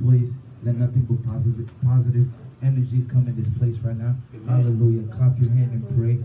place. Let nothing but positive energy come in this place right now. Hallelujah. Clap your hand and pray.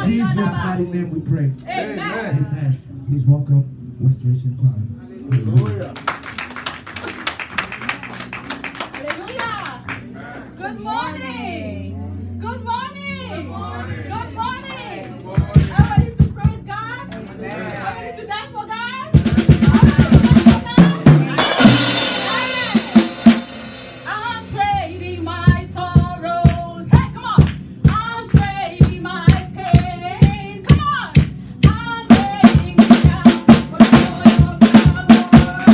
Jesus' mighty name we pray. Amen. Amen. Please welcome Restoration Choir. Hallelujah. Hallelujah. Good morning. Good morning. Good morning. Good morning. Are you ready to praise God? Are you ready to dance for God? Are you ready to dance for God? I'm trading my sorrows. Hey, come on. I'm trading my pain. Come on. I'm laying it down for the joy of the Lord.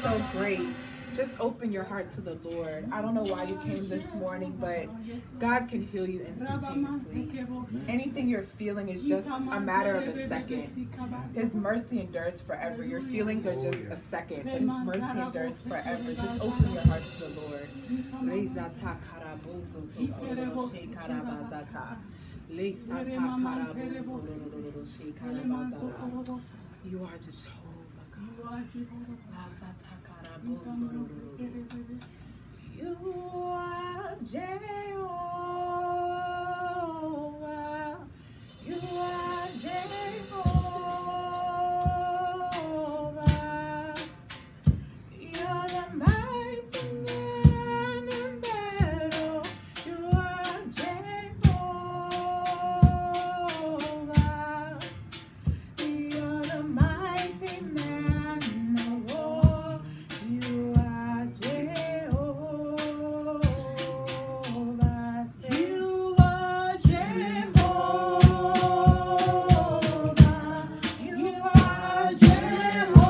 so great. Just open your heart to the Lord. I don't know why you came this morning, but God can heal you instantaneously. Anything you're feeling is just a matter of a second. His mercy endures forever. Your feelings are just a second, but His mercy endures forever. Just open your heart to the Lord. You are Jehovah God. You are Jehovah. You are Jehovah. You're the mighty man in battle. You are Jehovah. You're the mighty man of war. You are Jehovah. You are Jehovah. You are Jehovah.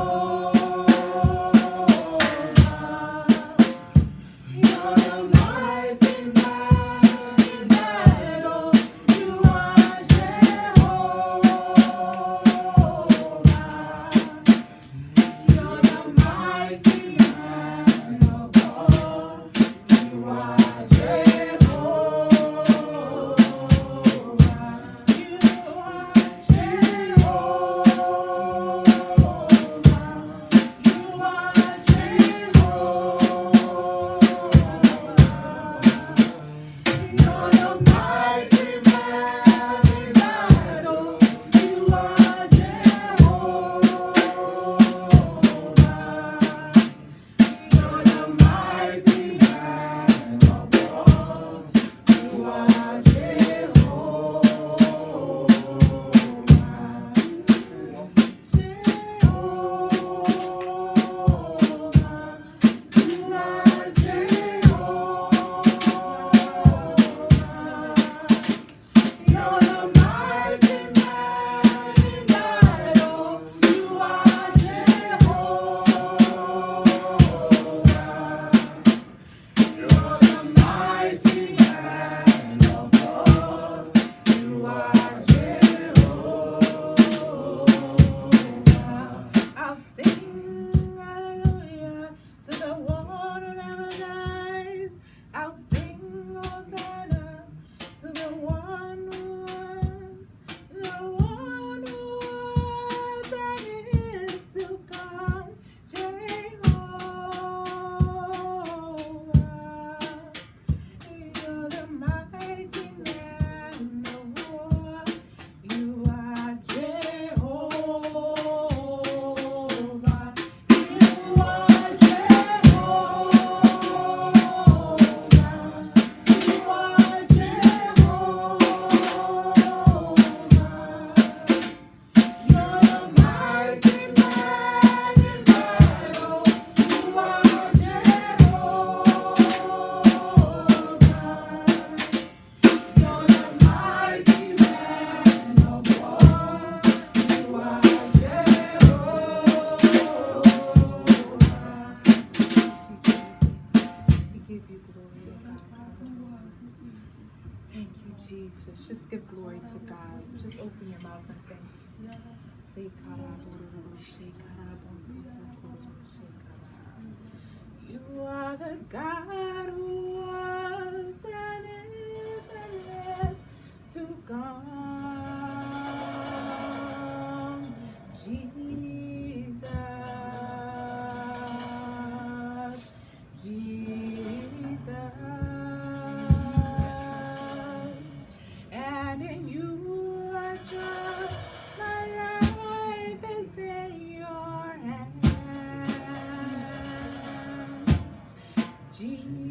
You're the mighty man in battle. You are Jehovah. You're the mighty man of war. You are Jehovah. You are Jehovah. You are Jehovah. You're the mighty man in battle. You are Jehovah. You're the mighty man of war. You are I'll sing hallelujah to the one who never dies. I'll sing Hosanna to the one who was and is to come. Jehovah, you're the mighty man of war. You are Jehovah. You are Jehovah. You are Jehovah. You're the mighty man in battle. You are Jehovah. You're the mighty man of war. You are Jehovah. We give you glory, God. Thank you, Jesus. Just give glory to God. Just open your mouth and thank Him. Say, you are the God who was and is to come. Jesus, Jesus. And in you I trust, my life is in your hands. Jesus.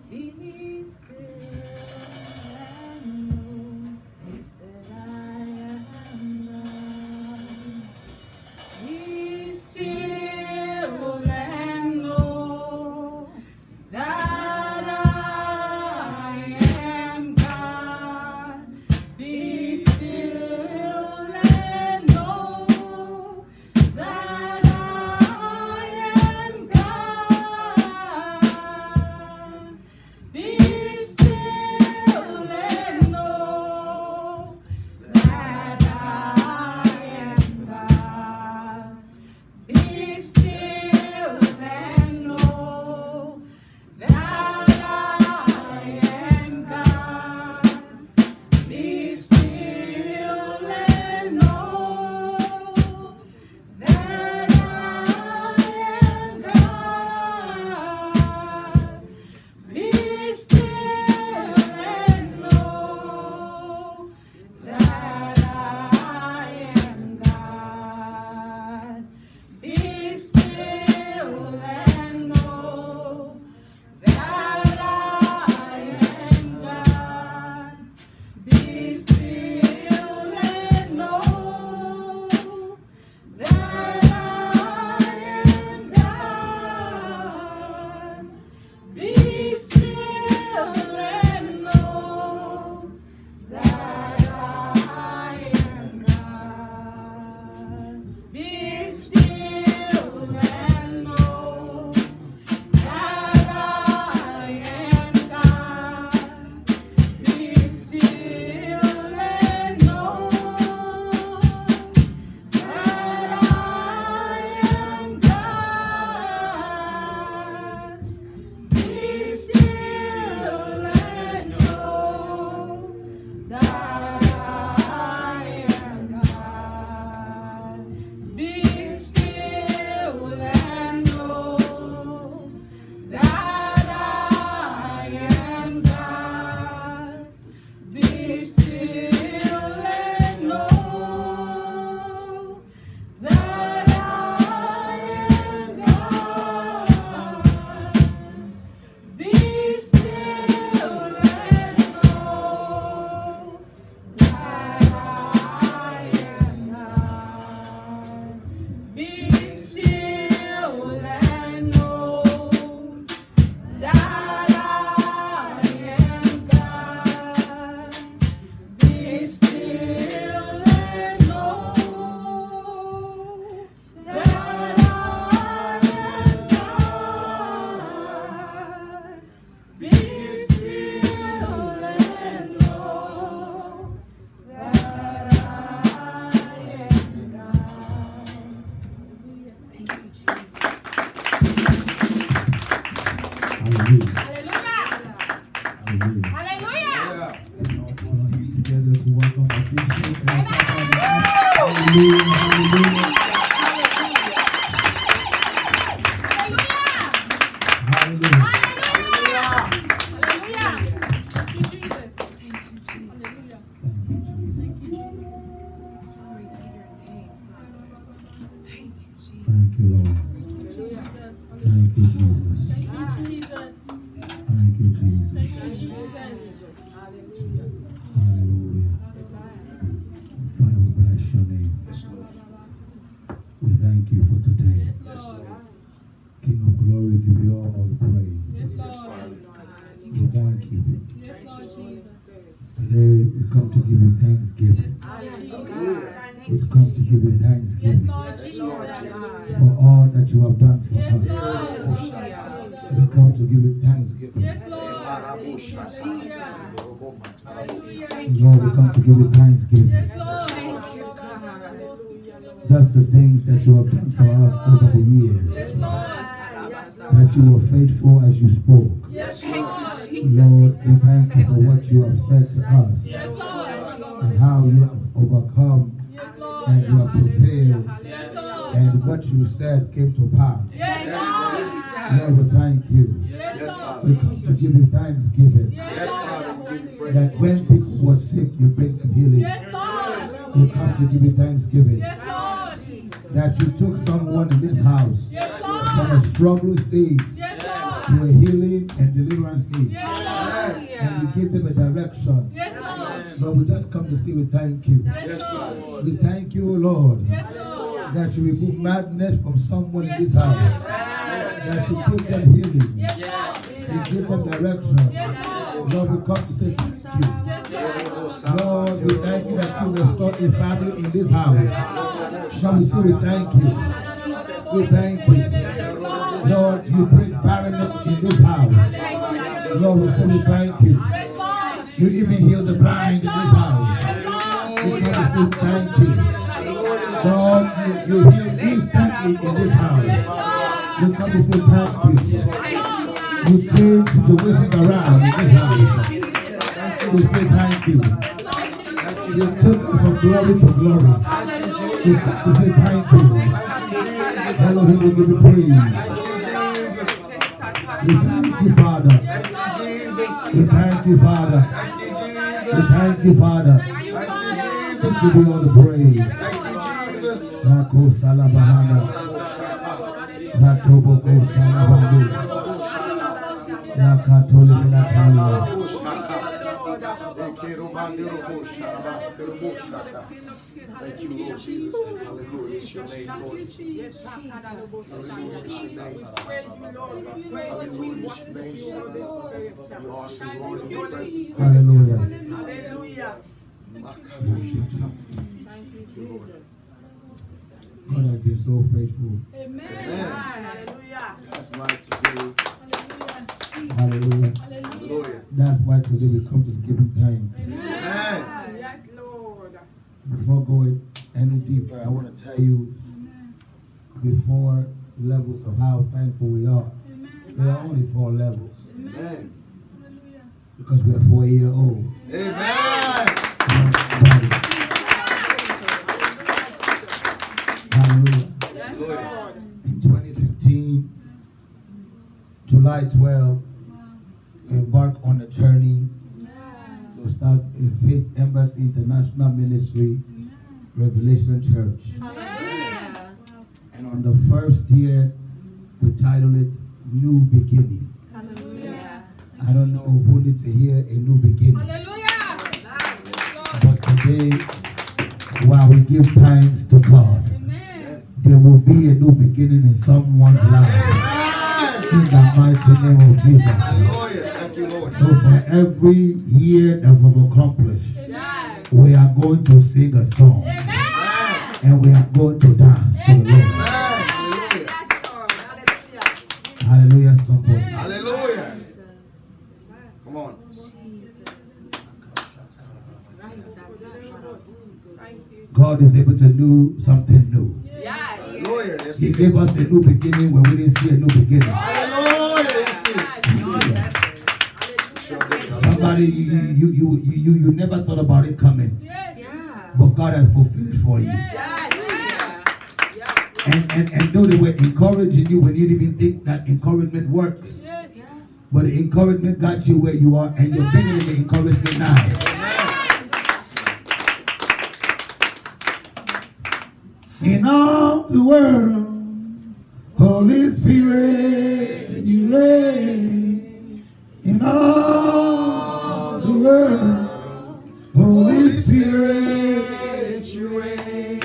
Be still and know that I am God. Be still and know that I am God. Be still and know that I am God. Be still and know that I am God. Be still and know that I am God. Be still and know that I am God. Be still and know that I am God. Be still and know that I am God. Be still and know that I am God. Be still and know that I am God. Be still and know that I am God. Be still and know that I am God. Be still and know that I am God. Be still and know that I am God. Be still and know that I am God. Be still and know that I am God. Be still and know that I am God. Be still and know that I am God. Be still and know that I am God. Thank you, Jesus. Hallelujah. Hallelujah. Hallelujah. Hallelujah. Let's all put our hands together to welcome our bishop. Hallelujah. Hallelujah. Hallelujah. Hallelujah. Thank you, Jesus. Thank you, Jesus. Hallelujah. Thank you, Jesus. Glory to your name, Father. Thank you, Jesus. Thank you, Lord. Thank you, Jesus. Thank you, Jesus. Thank you, Jesus. Thank you, Jesus. Hallelujah. Father, we bless your name. We thank you for today. Yes, Lord. King of glory, give you all the praise. Yes, Lord. We thank you. Yes, Lord Jesus. Today we come to give you thanksgiving. We come to give you Yes, thanksgiving Lord Jesus. for all that you have done for Yes, us. Lord. We come to give you thanksgiving. Yes, Lord. Hallelujah. Hallelujah. Lord, we come to give you thanksgiving. Yes, Lord. Thank you, God. Just the things that you have done for us over the years. Yes, Lord. That you were faithful as you spoke. Yes, Thank Lord. you, Jesus. Lord, we thank you for what you have said to us Yes, Lord. and how you have overcome Yes, Lord. and you have prevailed Yes, Lord. and what you said came to pass. Yes, Lord. Lord, we thank you. Yes, Lord. We come to give you thanksgiving. Yes, Father. That when people were sick, you bring them healing. Yes, Lord. We come to give you thanksgiving. Yes, Lord. That you took someone in this house Yes, from a Lord. struggle state Yes, Lord. to a healing and deliverance need. Yes, And we give them a direction. Yes, Lord. Lord, we just come to say we thank you. Yes, Lord. We thank you, Lord, Yes, Lord. that you remove madness from someone in this house. That you give them healing. Yes, Lord. You give them direction. Yes, Lord. Lord, we come to say thank you. Yes, Lord. Lord, we thank you that you restore a family in this house. Shall we say we thank you? We thank you. Lord, you bring barrenness in this house. Lord, we say we thank you. You even heal the blind in this house. We come to say thank you. Lord, you heal instantly in this house. We come to say thank you. You change situations around in this house. We say thank you. You took us from glory to glory. We say thank you. Elohim will give you praise. We thank you, Father. We thank you, Father. We thank you, Father. We give you all the praise. Rako Salabahana. Ratoboko Salabandu. Rakatoli Minatalia. Thank you, Lord Jesus. Hallelujah. It's your name, Lord. Hallelujah. It's your name. Hallelujah. It's your name. You're awesome, Lord, in your presence. Hallelujah. Hallelujah. Thank you, Lord. God has been so faithful. Amen. Hallelujah. That's right to do. Hallelujah. Hallelujah. That's why today we come to give him thanks. Amen. Yes, Lord. Before going any deeper, I want to tell you the 4 levels of how thankful we are. There are only 4 levels. Amen. Because we are 4-year-old. Amen. Hallelujah. Hallelujah. In 2015, July 12, we embarked on a journey to start a Faith Embassy International Ministry, Revelation Church. Hallelujah. And on the first year, we titled it New Beginning. Hallelujah. I don't know who needs to hear a new beginning. Hallelujah. But today, while we give thanks to God, there will be a new beginning in someone's life. In the mighty name of Jesus. Hallelujah. Thank you, Lord. So for every year that we've accomplished, we are going to sing a song. And we are going to dance to the Lord. Hallelujah. Hallelujah, somebody. Hallelujah. Come on. God is able to do something new. Hallelujah. Yes, He He gave is. us a new beginning when we didn't see a new beginning. Hallelujah. Yes, He is. Somebody, you never thought about it coming, but God has fulfilled it for you. And though they were encouraging you when you didn't even think that encouragement works, but the encouragement got you where you are, and you're bigger than the encouragement now. In all the world, Holy Spirit, you reign. In all the world, Holy Spirit, you reign.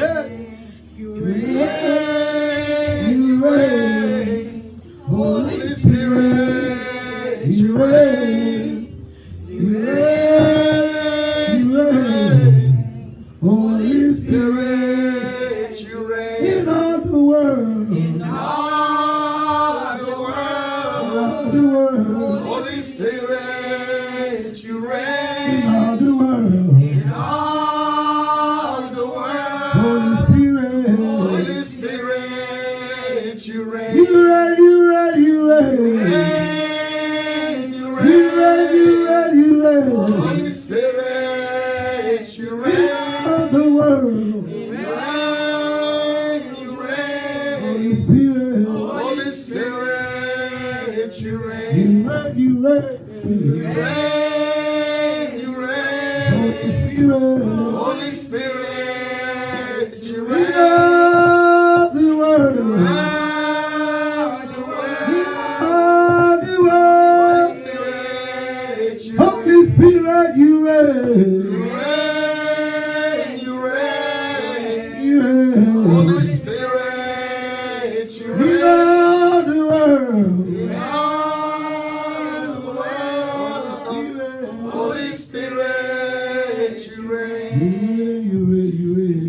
you reign, you reign. Holy Spirit, you reign, you reign, you reign. Holy Spirit, You reign. in all the world, All the world. all the world, Holy Spirit, you in reign. all the world, In all the Holy world. Spirit, Holy Spirit, you reign. you reign, you reign, you reign, Reign, you you reign, you reign. reign, you reign. Holy Spirit, you In reign. all the world, You Holy reign. Spirit, Holy Spirit, you you reign. reign, you reign, You reign. You Holy reign. Spirit, Holy Spirit, you in reign. all the world, Around the in world. all the Lord, you reign. You reign. You reign. Holy Spirit, you In reign. all the world. In all the world. You reign. Holy Spirit, you reign. You reign, you reign,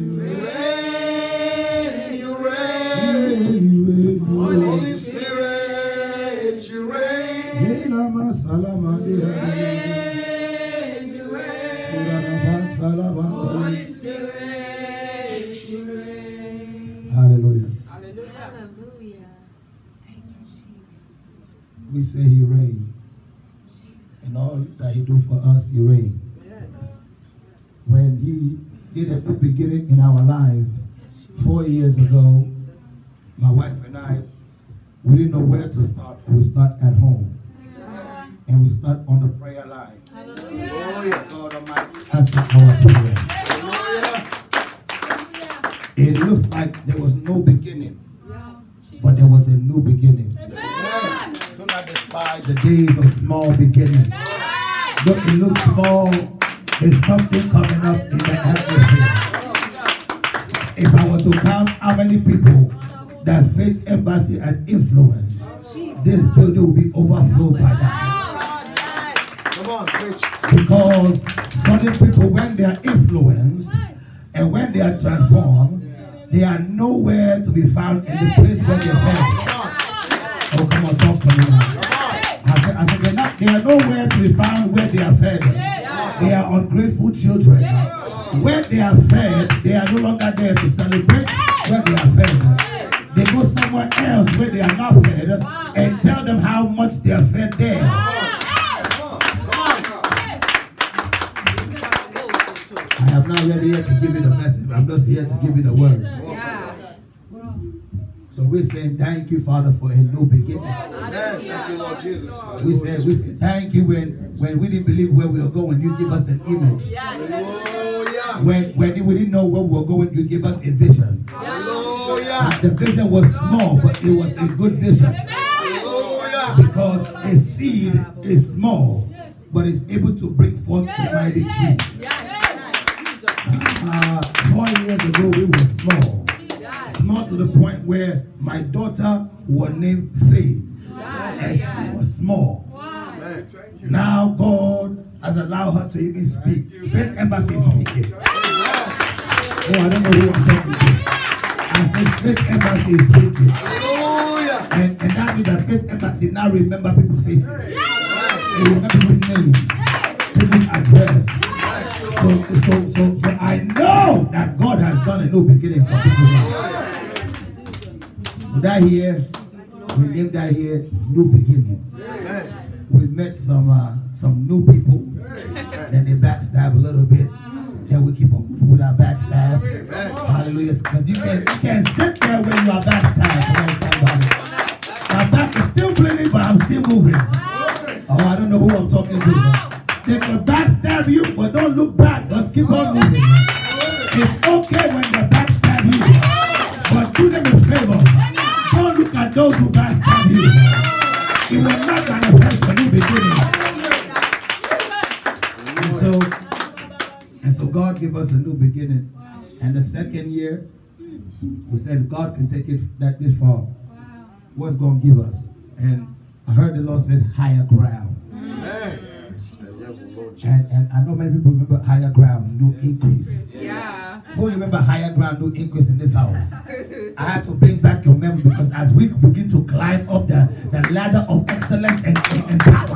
You reign. you reign. Holy Spirit, you reign. Elama salama dia. Uraraba salaba. Hallelujah. Hallelujah. Thank you, Jesus. We say he reigns. And all that he do for us, he reigns. When he did a new beginning in our life 4 years ago, my wife and I, we didn't know where to start. We start at home. And we start on the prayer line. Hallelujah. God Almighty answer our prayer. Hallelujah. It looks like there was no beginning, but there was a new beginning. Do not despise the days of small beginning. Look, it looks small. There's something coming up in the atmosphere. If I were to count how many people that Faith Embassy had influenced, this building will be overflowed by that. Come on, preach. Because certain people, when they are influenced and when they are transformed, they are nowhere to be found in the place where they are fed. Oh, come on, talk to me now. I said they are nowhere to be found where they are fed. They are ungrateful children. Where they are fed, they are no longer there to celebrate where they are fed. They go somewhere else where they are not fed and tell them how much they are fed there. I am not ready yet to give you the message. I'm just here to give you the word. So we're saying thank you, Father, for a new beginning. Amen. Thank you, Lord Jesus. We say thank you when we didn't believe where we were going, you give us an image. Hallelujah. When we didn't know where we were going, you give us a vision. Hallelujah. The vision was small, but it was a good vision. Hallelujah. Because a seed is small, but it's able to bring forth a mighty tree. 4 years ago, we were small. Small to the point where my daughter was named Faith. And she was small. Amen. Now God has allowed her to even speak. Faith Embassy is speaking. Oh, I don't know who I'm talking to. I said Faith Embassy is speaking. Hallelujah. And that means that Faith Embassy now remember people's faces. They remember people's names, people's address. So I know that God has done a new beginning for people. So that here, we named that here new beginning. Amen. We met some new people. Then they backstab a little bit. Then we keep on moving with our backstab. Hallelujah. Because you can't sit there when you are backstabbed. Come on, somebody. My back is still bleeding, but I'm still moving. Oh, I don't know who I'm talking to. They can backstab you, but don't look back. Just keep on moving. It's okay when they backstab you, but do them a favor. Don't look at those who backstab you. It will not manifest a new beginning. And so God gave us a new beginning. And the second year, we said God can take it this far. What's going to give us? And I heard the Lord said higher ground. Amen. And I know many people remember higher ground, new increase. Yeah. Who remember higher ground, new increase in this house? I had to bring back your memory because as we begin to climb up the ladder of excellence and power,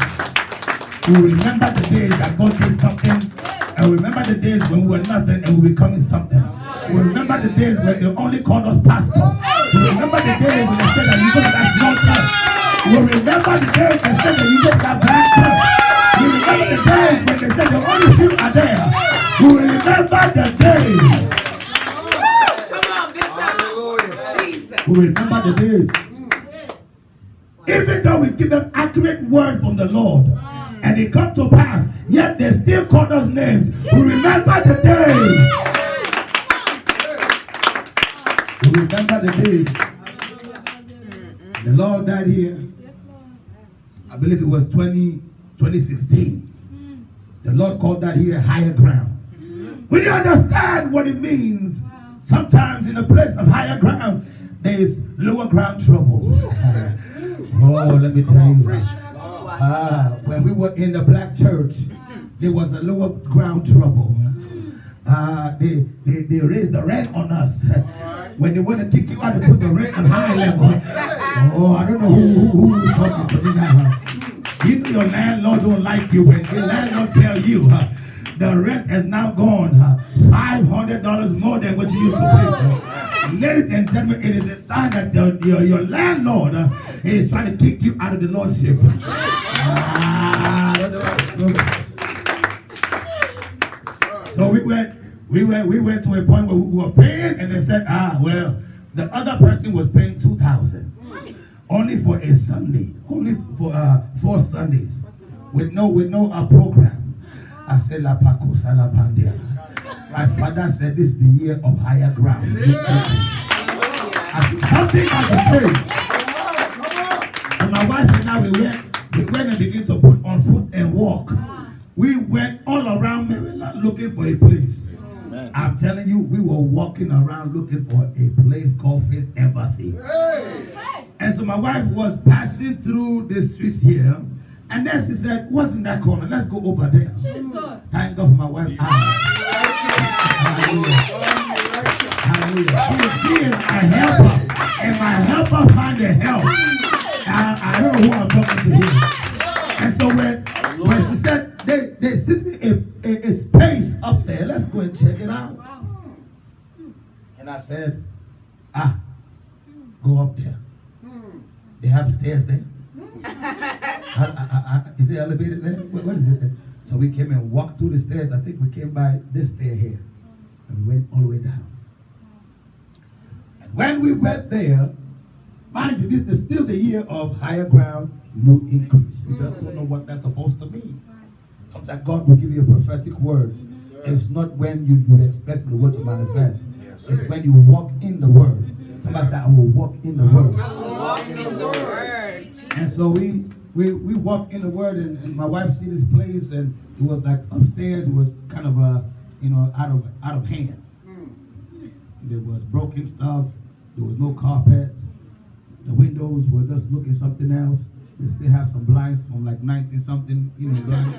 we remember the days that God did something, and we remember the days when we were nothing and we were becoming something. We remember the days when they only called us pastor. We remember the days when they said that you just got small church. We remember the days they said that you just got black church. We remember the days when they said the only few are there. We remember the days. Come on, Bishop. Jesus. We remember the days. Even though we give them accurate word from the Lord, and it comes to pass, yet they still call us names. We remember the days. We remember the days. The Lord died here. I believe it was 2016. The Lord called that here higher ground. When you understand what it means, sometimes in a place of higher ground, there is lower ground trouble. Oh, let me tell you. When we were in the black church, there was a lower ground trouble. They raised the rent on us. When they want to kick you out, they put the rent on high level. Oh, I don't know who is talking to me now. You know your landlord don't like you. When your landlord tell you the rent has now gone $500 more than what you used to pay. Ladies and gentlemen, it is a sign that your landlord is trying to kick you out of the lordship. So we went to a point where we were paying, and they said, well, the other person was paying $2,000 only for a Sunday, only for 4 Sundays, with no program. I said, La Pacosa La Pandia. My father said, this is the year of higher ground. Something at the church. And my wife and I, we went and began to put on foot and walk. We went all around Maryland looking for a place. Amen. I'm telling you, we were walking around looking for a place called Faith Embassy. Hey. And so my wife was passing through the streets here. And then she said, what's in that corner? Let's go over there. Thank God for my wife. Hallelujah. Hallelujah. She is a helper. And my helper find the help. I don't know who I'm talking to here. And so when she said, they sent me a space up there. Let's go and check it out. And I said, go up there. They have stairs there. Is it elevated there? What is it there? So we came and walked through the stairs. I think we came by this stair here. And we went all the way down. And when we went there, mind you, this is still the year of higher ground, no increase. You just don't know what that's supposed to mean. Sometimes God will give you a prophetic word. It's not when you expect the word to manifest. It's when you walk in the word. Somebody said, I will walk in the word. Walk in the word. And so we walked in the word, and my wife see this place, and it was like upstairs. It was kind of out of hand. There was broken stuff. There was no carpet. The windows were just looking something else. They still have some blinds from like 19-something, blinds.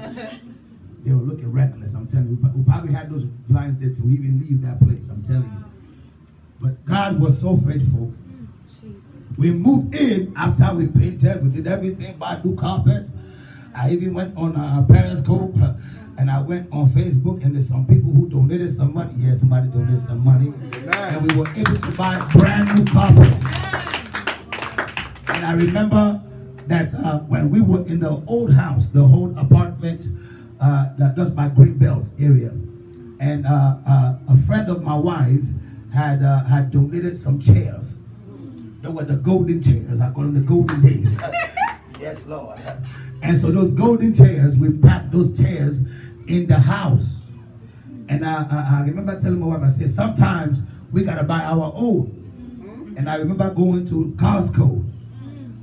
They were looking reckless. I'm telling you. We probably had those blinds there to even leave that place. I'm telling you. But God was so faithful. We moved in after we painted. We did everything, bought new carpets. I even went on Periscope, and I went on Facebook, and there's some people who donated some money. Yeah, somebody donated some money. And we were able to buy brand new carpets. And I remember that when we were in the old house, the old apartment, that was by Greenbelt area. And a friend of my wife had donated some chairs. They were the golden chairs. I call them the golden days. Yes, Lord. And so those golden chairs, we packed those chairs in the house. And I remember telling my wife, I said, sometimes we got to buy our own. And I remember going to Costco,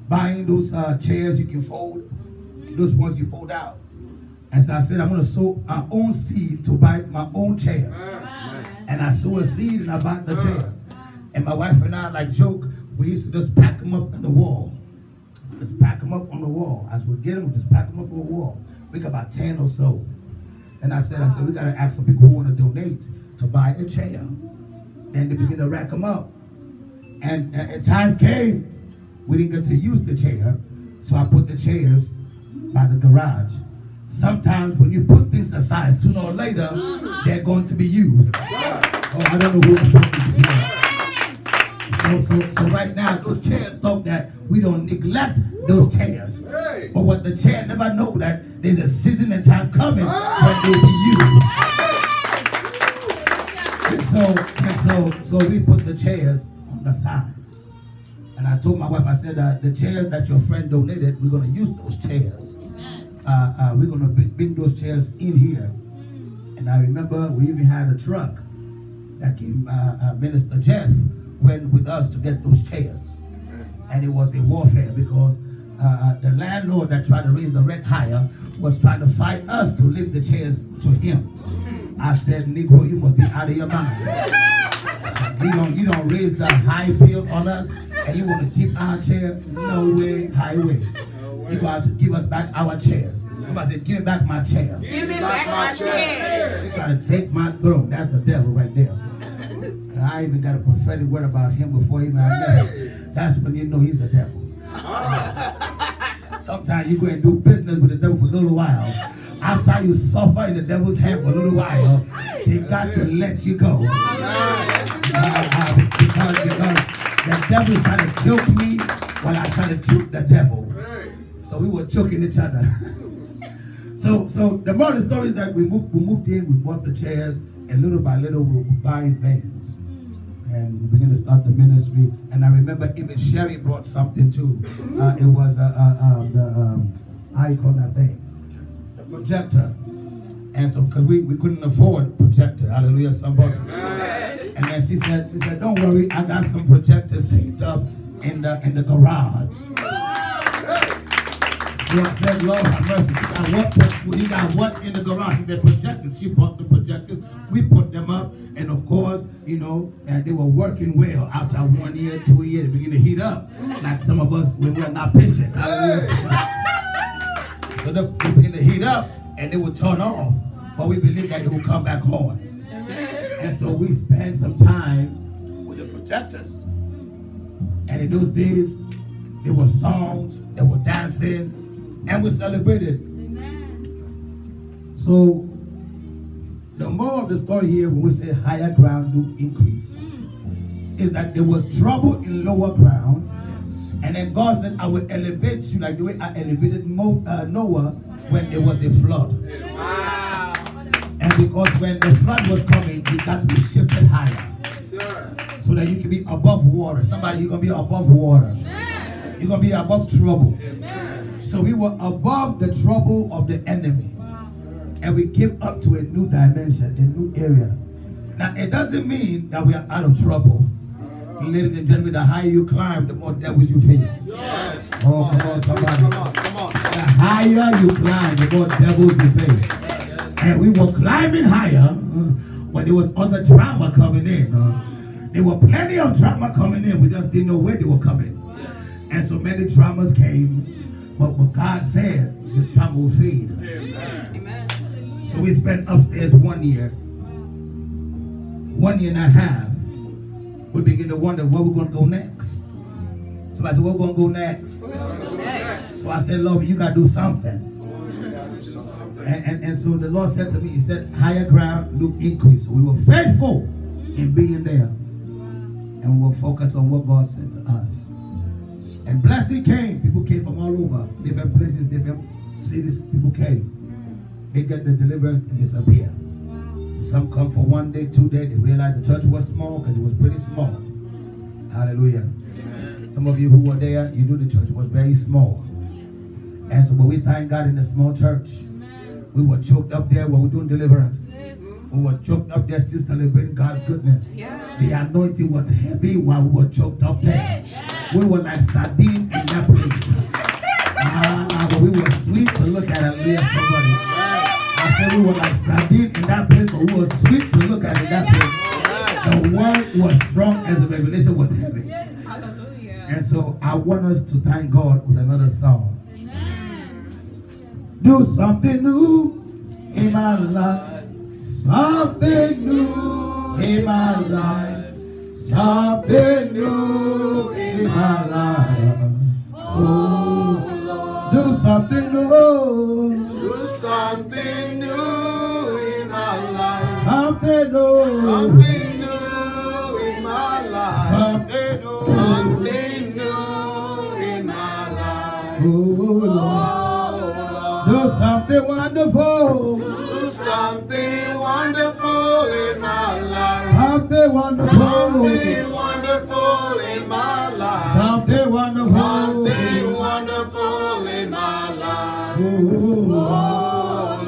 buying those chairs you can fold, those ones you fold out. And so I said, I'm going to sow our own seed to buy my own chair. And I sow a seed and I bought the chair. And my wife and I, like joke, we used to just pack them up on the wall. Just pack them up on the wall. As we get them, just pack them up on the wall. We got about 10 or so. And I said, we got to ask some people who want to donate to buy a chair. And they begin to rack them up. And time came, we didn't get to use the chair. So I put the chairs by the garage. Sometimes when you put things aside, sooner or later, they're going to be used. Oh, I don't know who I'm talking to here. So right now, those chairs thought that we don't neglect those chairs. But what the chair never know that there's a season and time coming when they'll be used. And so we put the chairs on the side. And I told my wife, I said, the chairs that your friend donated, we're going to use those chairs. We're going to bring those chairs in here. And I remember we even had a truck that came, Minister Jeff went with us to get those chairs. And it was a warfare because the landlord that tried to raise the rent higher was trying to fight us to lift the chairs to him. I said, Negro, you must be out of your mind. You don't raise the high bill on us, and you want to keep our chair? No way, highway. You got to give us back our chairs. Somebody said, give me back my chair. Give me back my chair. He's trying to take my throne. That's the devil right there. I even got a prophetic word about him before even I met him. That's when you know he's a devil. Sometimes you go and do business with the devil for a little while. After you suffer in the devil's hand for a little while, they got to let you go. Because the devil is trying to choke me while I try to choke the devil. So we were choking each other. So the moral of the story is that we moved in, we bought the chairs, and little by little we were buying things. And we began to start the ministry. And I remember even Sherry brought something too. It was how you call that thing? The projector. And so, because we couldn't afford a projector, hallelujah, somebody. And then she said, don't worry, I got some projectors saved up in the garage. I said, Lord have mercy. You got what in the garage? He said, projectors. She bought the projectors. We put them up. And of course, and they were working well. After 1 year, 2 years, they began to heat up. Like some of us, we were not patient. So they began to heat up and they would turn off. But we believed that they would come back on. And so we spent some time with the projectors. And in those days, there were songs, there were dancing, and we celebrated. Amen. So the moral of the story here, when we say higher ground do increase, is that there was trouble in lower ground. And then God said, I will elevate you like the way I elevated Noah when there was a flood. Wow. And because when the flood was coming, you got to be shifted higher. So that you can be above water. Somebody, you're going to be above water. You're going to be above trouble. So we were above the trouble of the enemy. And we came up to a new dimension, a new area. Now, it doesn't mean that we are out of trouble. Ladies and gentlemen, the higher you climb, the more devils you face. Yes. Oh, come on, somebody. Come on. The higher you climb, the more devils you face. And we were climbing higher when there was other drama coming in. There were plenty of drama coming in. We just didn't know where they were coming. Yes. And so many dramas came. But what God said, the drama will fade. Amen. So we spent upstairs 1 year. 1 year and a half. We begin to wonder where we're going to go next. So I said, we're going to go next. So I said, Lord, you got to do something. And so the Lord said to me, he said, higher ground, do increase. So we were faithful in being there. And we were focused on what God said to us. And blessing came. People came from all over. Different places, different cities. People came. They get the deliverance and disappear. Some come for 1 day, 2 days. They realized the church was small because it was pretty small. Hallelujah. Amen. Some of you who were there, you knew the church was very small. And so, but we thank God in the small church. We were choked up there while we were doing deliverance. We were choked up there still celebrating God's goodness. The anointing was heavy while we were choked up there. We were like sardines in that place. But we were sweet to look at. Hallelujah, somebody. I said we were like sardines in that place, but we were sweet to look at in that place. The word was strong and the revelation was heavy. Hallelujah. And so I want us to thank God with another song. Do something new in my life. Something new in my life. Something new in my life. Oh, do something new. Do something new in my life. Something new. Something new in my life. Something new. Something new in my life. Oh, Lord. Do something wonderful. Do something wonderful in my life. Something wonderful. Something wonderful in my life. Something wonderful. Something wonderful in my life. Oh, Lord.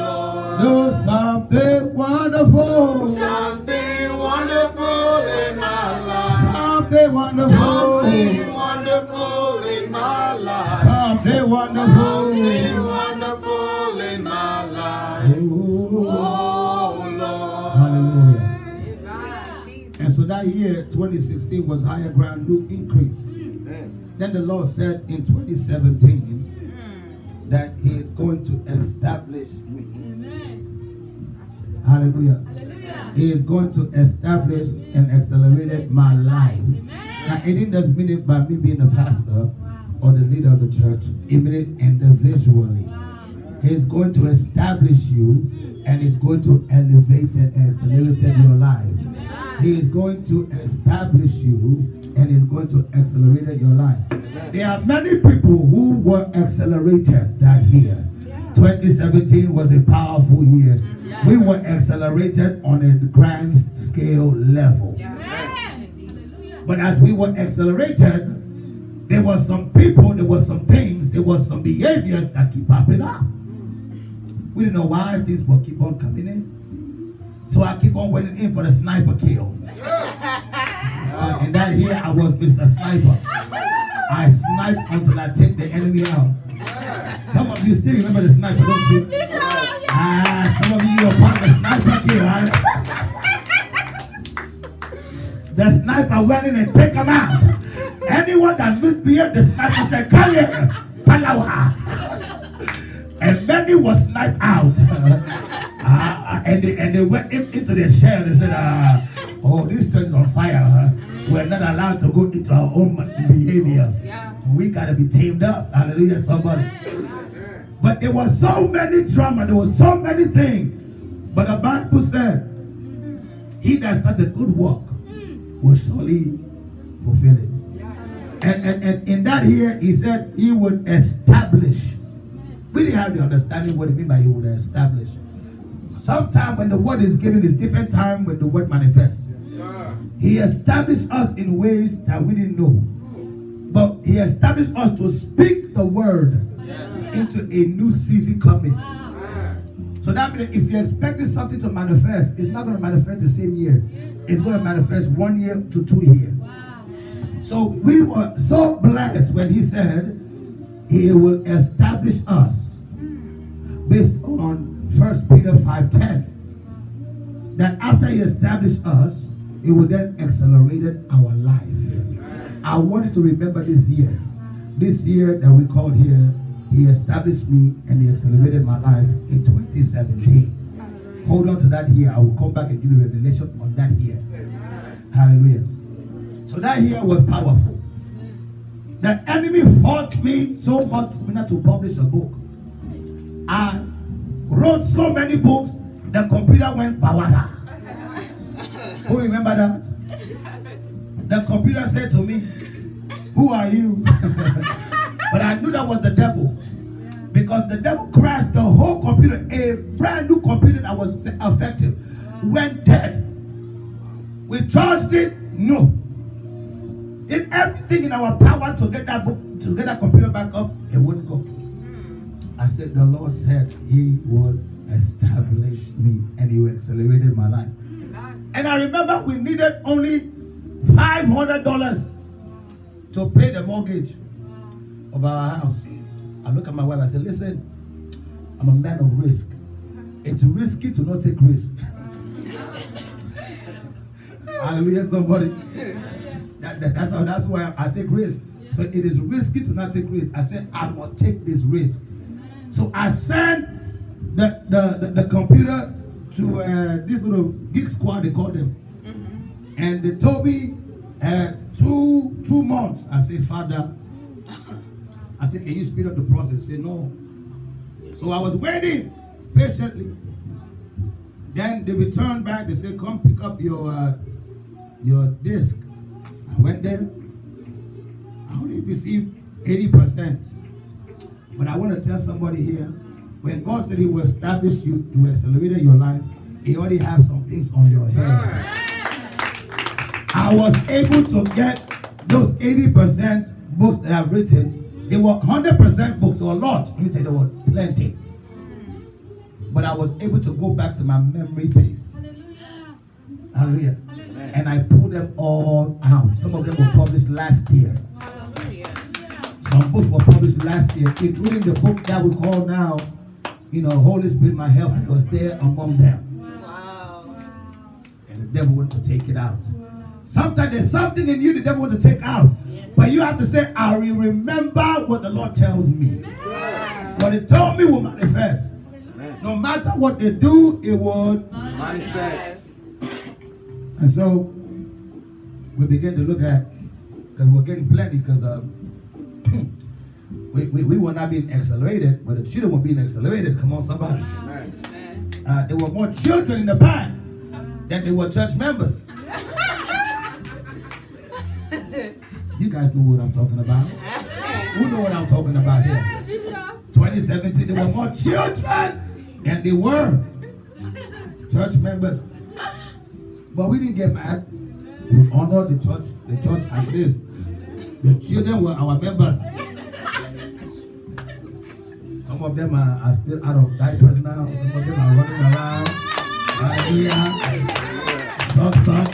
do something wonderful. Something wonderful in my life. Something wonderful. Something wonderful in my life. Something wonderful. wonderful in my life. Oh, Oh Lord. hallelujah. And so that year, 2016, was higher ground, new increase. Amen. Then the Lord said in 2017 that He is going to establish me. Hallelujah. He is going to establish and accelerate my life. Now, it didn't just mean it by me being a pastor or the leader of the church. It meant it individually. He's going to establish you, and He's going to elevate and accelerate your life. He is going to establish you, and He's going to accelerate your life. There are many people who were accelerated that year. 2017 was a powerful year. We were accelerated on a grand scale level. But as we were accelerated, there were some people, there were some things, there were some behaviors that keep popping up. We didn't know why things will keep on coming in. So I keep on waiting in for the sniper kill. And that year I was Mr. Sniper. I snipe until I take the enemy out. Some of you still remember the sniper, don't you? Some of you are part of the sniper kill, right? The sniper went in and take them out. Anyone that misbehaved, the sniper said, "Come here, Palawa." And many was sniped out. And they went into their shell and said, "Oh, this church is on fire. We're not allowed to go into our own behavior. We got to be tamed up." Hallelujah, somebody. But there was so many drama, there was so many things. But the Bible said, "He that started good work will surely fulfill it." And in that year, He said He would establish. We didn't have the understanding what it means by He would establish. Sometimes when the word is given, is different time when the word manifests. He established us in ways that we didn't know. But He established us to speak the word into a new season coming. So that means if you're expecting something to manifest, it's not going to manifest the same year. It's going to manifest 1 year to 2 years. So we were so blessed when He said He will establish us based on 1 Peter 5:10. That after He established us, He will then accelerate our life. I want you to remember this year. This year that we called here, He established me and He accelerated my life in 2017. Hold on to that year. I will come back and give you revelation on that year. Hallelujah. So that year was powerful. The enemy fought me so much for me not to publish a book. I wrote so many books, the computer went bawada. Who remember that? The computer said to me, "Who are you?" But I knew that was the devil. Because the devil crashed the whole computer. A brand new computer that was effective went dead. We charged it, no. Did everything in our power to get that book, to get that computer back up, it wouldn't go. I said, the Lord said He would establish me and He will accelerate my life. And I remember we needed only $500 to pay the mortgage of our house. I look at my wife, I said, "Listen, I'm a man of risk. It's risky to not take risk." Hallelujah, somebody. That's why I take risk. So it is risky to not take risk. I said, I must take this risk. So I sent the computer to this little geek squad, they call them. And they told me 2 months. I said, "Father," I said, "can you speed up the process?" He said, "No." So I was waiting patiently. Then they returned back. They said, "Come pick up your disc." I went there. I only received 80%. But I want to tell somebody here, when God said He will establish you, He will accelerate your life, He already has some things on your head. I was able to get those 80% books that I've written. They were 100% books, or a lot. Let me tell you, there were plenty. But I was able to go back to my memory paste. Hallelujah. Hallelujah. And I pulled them all out. Some of them were published last year. Hallelujah. books were published last year, including the book that we call now, Holy Spirit, My Help, was there among them. Wow. And the devil wants to take it out. Sometimes there's something in you the devil wants to take out. But you have to say, I will remember what the Lord tells me. What He told me will manifest. No matter what they do, it will Manifest. And so we begin to look at, because we're getting plenty, because we were not being accelerated, but the children were being accelerated. Come on, somebody. There were more children in the back than there were church members. You guys know what I'm talking about. Who know what I'm talking about here? 2017, there were more children than there were church members. But we didn't get mad. We honored the church as it is. The children were our members. Some of them are still out of diapers now. Some of them are running around. Hallelujah. Suck.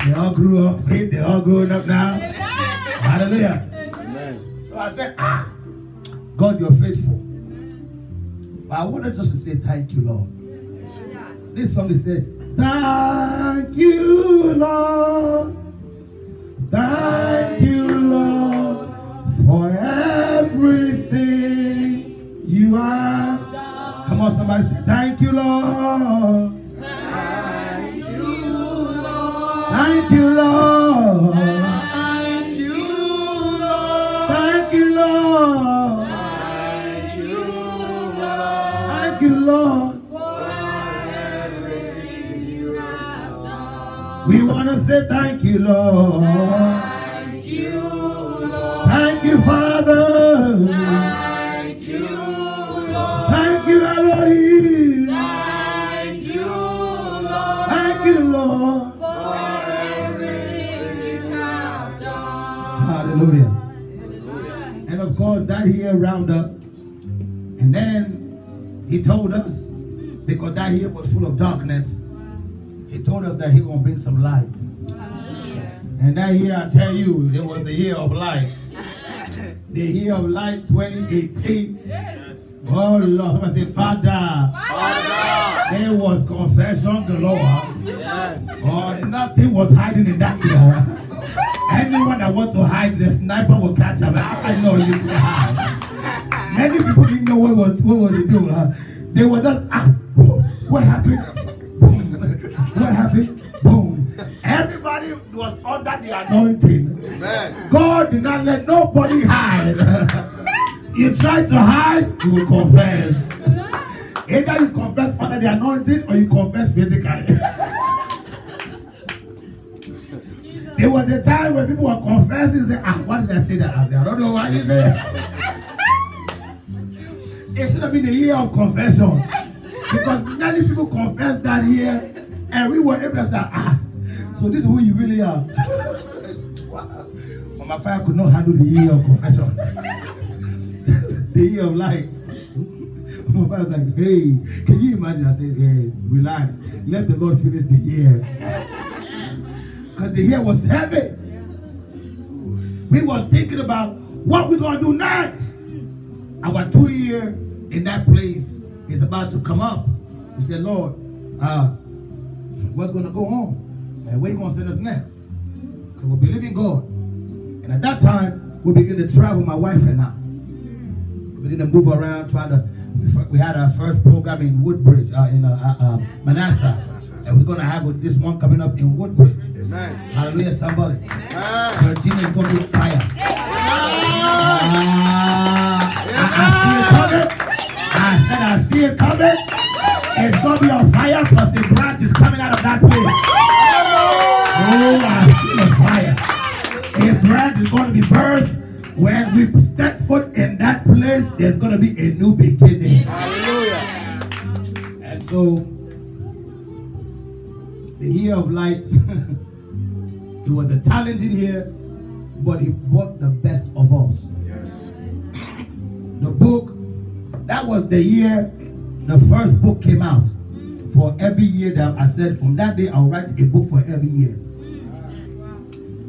They all grew up. They all grown up now. Hallelujah. Amen. So I said, God, you're faithful. But I wanted just to say thank you, Lord. This song is said, thank you, Lord. Thank you, Lord, for everything you are. Come on, somebody say, thank you, Lord. Thank you, Lord. Thank you, Lord. Thank you, Lord. Thank you, Lord. Thank you, Lord. Thank you, Lord. We want to say thank you, Lord. Thank you, Lord. Thank you, Father. Thank you, Lord. Thank you, Elohim. Thank you, Lord. Thank you, Lord. For everything I've done. Hallelujah. And of course, that here round up. And then He told us, because that here was full of darkness, He told us that He gonna bring some light. And that year, I tell you, it was the year of light. The year of light 2018. Oh Lord, somebody say, Father. There was confession galore. Yes. Oh, nothing was hiding in that year. Anyone that wants to hide, the sniper will catch them. I know you can hide. Many people didn't know what was they do. They were just, what happened? What happened? Boom. Everybody was under the anointing. Amen. God did not let nobody hide. You try to hide, you will confess. Either you confess under the anointing or you confess physically. There was a time when people were confessing, say, what did I say that? I said, I don't know what you said. It should have been the year of confession. Because many people confessed that year. And we were able to say, so this is who you really are. Wow. But my father could not handle the year of confession. The year of light. My father was like, hey, can you imagine? I said, hey, relax. Let the Lord finish the year. Because the year was heavy. We were thinking about what we're going to do next. Our 2 year in that place is about to come up. We said, Lord, what's going to go on? And where you going to send us next? Because we're believing God. And at that time, we began to travel, my wife and I. We began to move around, we had our first program in Woodbridge, in Manassas. And we're going to have this one coming up in Woodbridge. Amen. Hallelujah, somebody. Amen. Virginia is going to be fire. I see it coming. It's going to be on fire because the branch is coming out of that place. Oh, I see the fire. A branch is going to be birthed. When we step foot in that place, there's going to be a new beginning. Hallelujah. And so, the year of light, it was a challenging year, but it brought the best of us. Yes. The book, that was the year the first book came out. For every year that I said, from that day, I'll write a book for every year.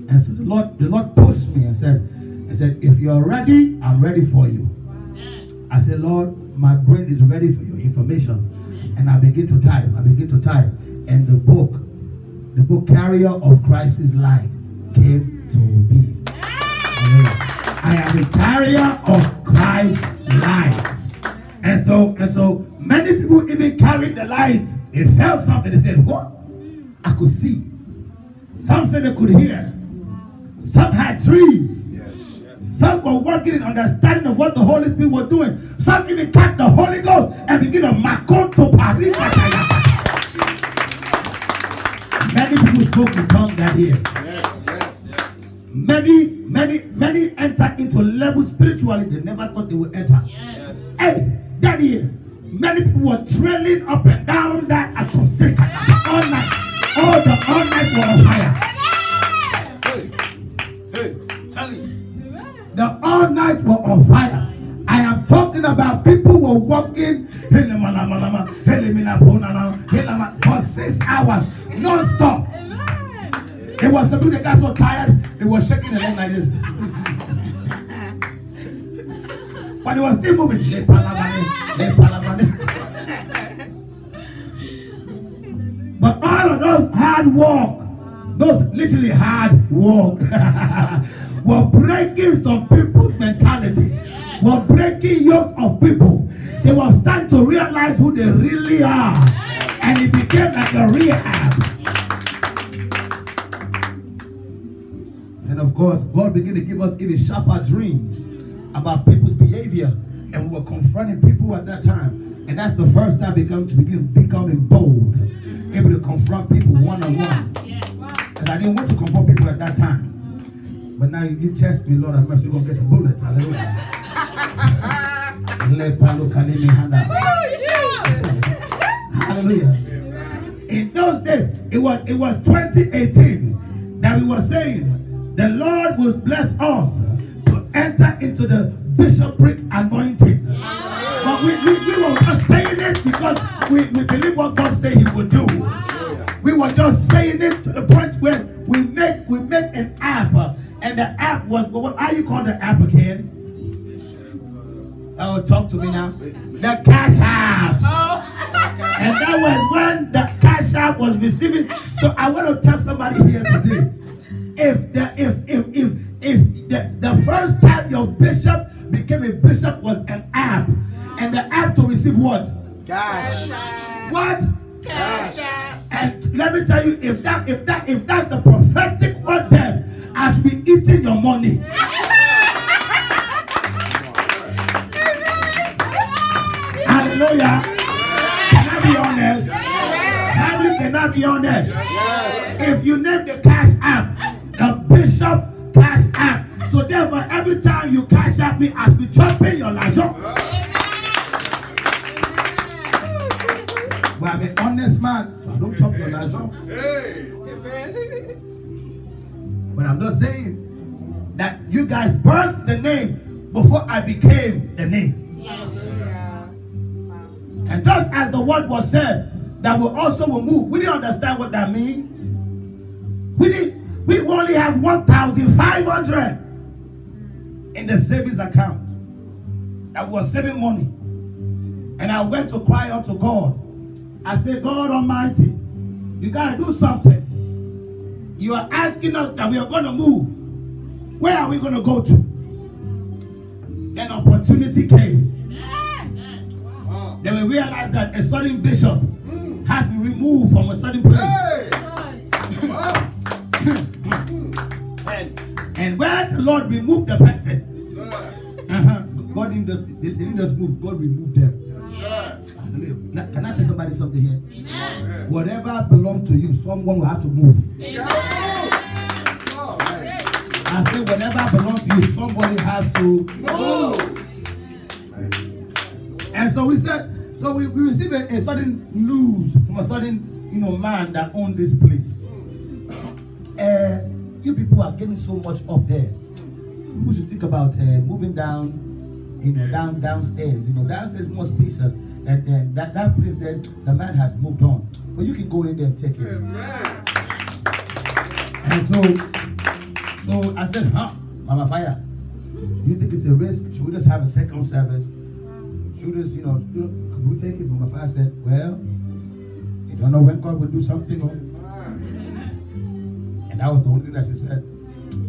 And so the Lord pushed me and said, I said, if you're ready, I'm ready for you. I said, Lord, my brain is ready for your information. And I begin to type. And the book Carrier of Christ's Light came to be. I am the carrier of Christ's light. And so many people even carried the light. They felt something. They said, what? I could see. Some said they could hear. Some had dreams. Some were working in understanding of what the Holy Spirit was doing. Some even catch the Holy Ghost and begin to makoto parika. Many people spoke in tongues that year. Many entered into level spiritually they never thought they would enter. Hey, that year, many people were trailing up and down that atmosphere all night. All night were on fire. Hey, tell him. The all night were on fire. I am talking about people who were walking for 6 hours non-stop. It was something that got so tired, they were shaking their leg like this. But it was still moving. But all of those hard work, those literally hard work, were breaking some people's mentality, were breaking yokes of people. They were starting to realize who they really are. And it became like a rehab. And of course, God began to give us even sharper dreams about people's behavior. And we were confronting people at that time. And that's the first time becoming bold, able to confront people one-on-one. Because I didn't want to confront people at that time. But now you test me, Lord have mercy, you're going to get some bullets. Hallelujah. Hallelujah. In those days, it was 2018 that we were saying the Lord will bless us to enter into the bishopric anointing. But we were just saying it because we believe what God said He would do. We were just saying it to the point where we make an app, and the app was, what how you call the app again? Oh, talk to me now. The Cash App. And that was when the Cash App was receiving. So I want to tell somebody here today, if the first time your bishop became a bishop was an app, and the app to receive what? Cash. What? Cash. And let me tell you, if that's the prophetic word, then I should be eating your money. Hallelujah. Can I be honest? Family, can I be honest? If you name the Cash App, the Bishop Cash App, so therefore every time you cash out me, I should be chopping your life. But I'm an honest man, so I don't chop your life. But I'm just saying that you guys birthed the name before I became the name. And just as the word was said, that we also will move. We didn't understand what that means. We only have 1,500 in the savings account that was saving money. And I went to cry unto God. I said, God Almighty, you gotta do something. You are asking us that we are going to move. Where are we going to go to? Then opportunity came. Then we realized that a certain bishop has been removed from a certain place. And when the Lord removed the person, God didn't just move, God removed them. Now, can I tell somebody something here? Whatever belongs to you, someone will have to move. I say whatever belongs to you, somebody has to move. And so we said, so we received a sudden news from a sudden man that owned this place. You people are getting so much up there. We should think about moving down, downstairs. Downstairs is more spacious. And that place there, the man has moved on. But you can go in there and take it. And so I said, Mama Fire, You think it's a risk? Should we just have a second service? Should we just, could we take it? From my father said, well, you don't know when God will do something. And that was the only thing that she said.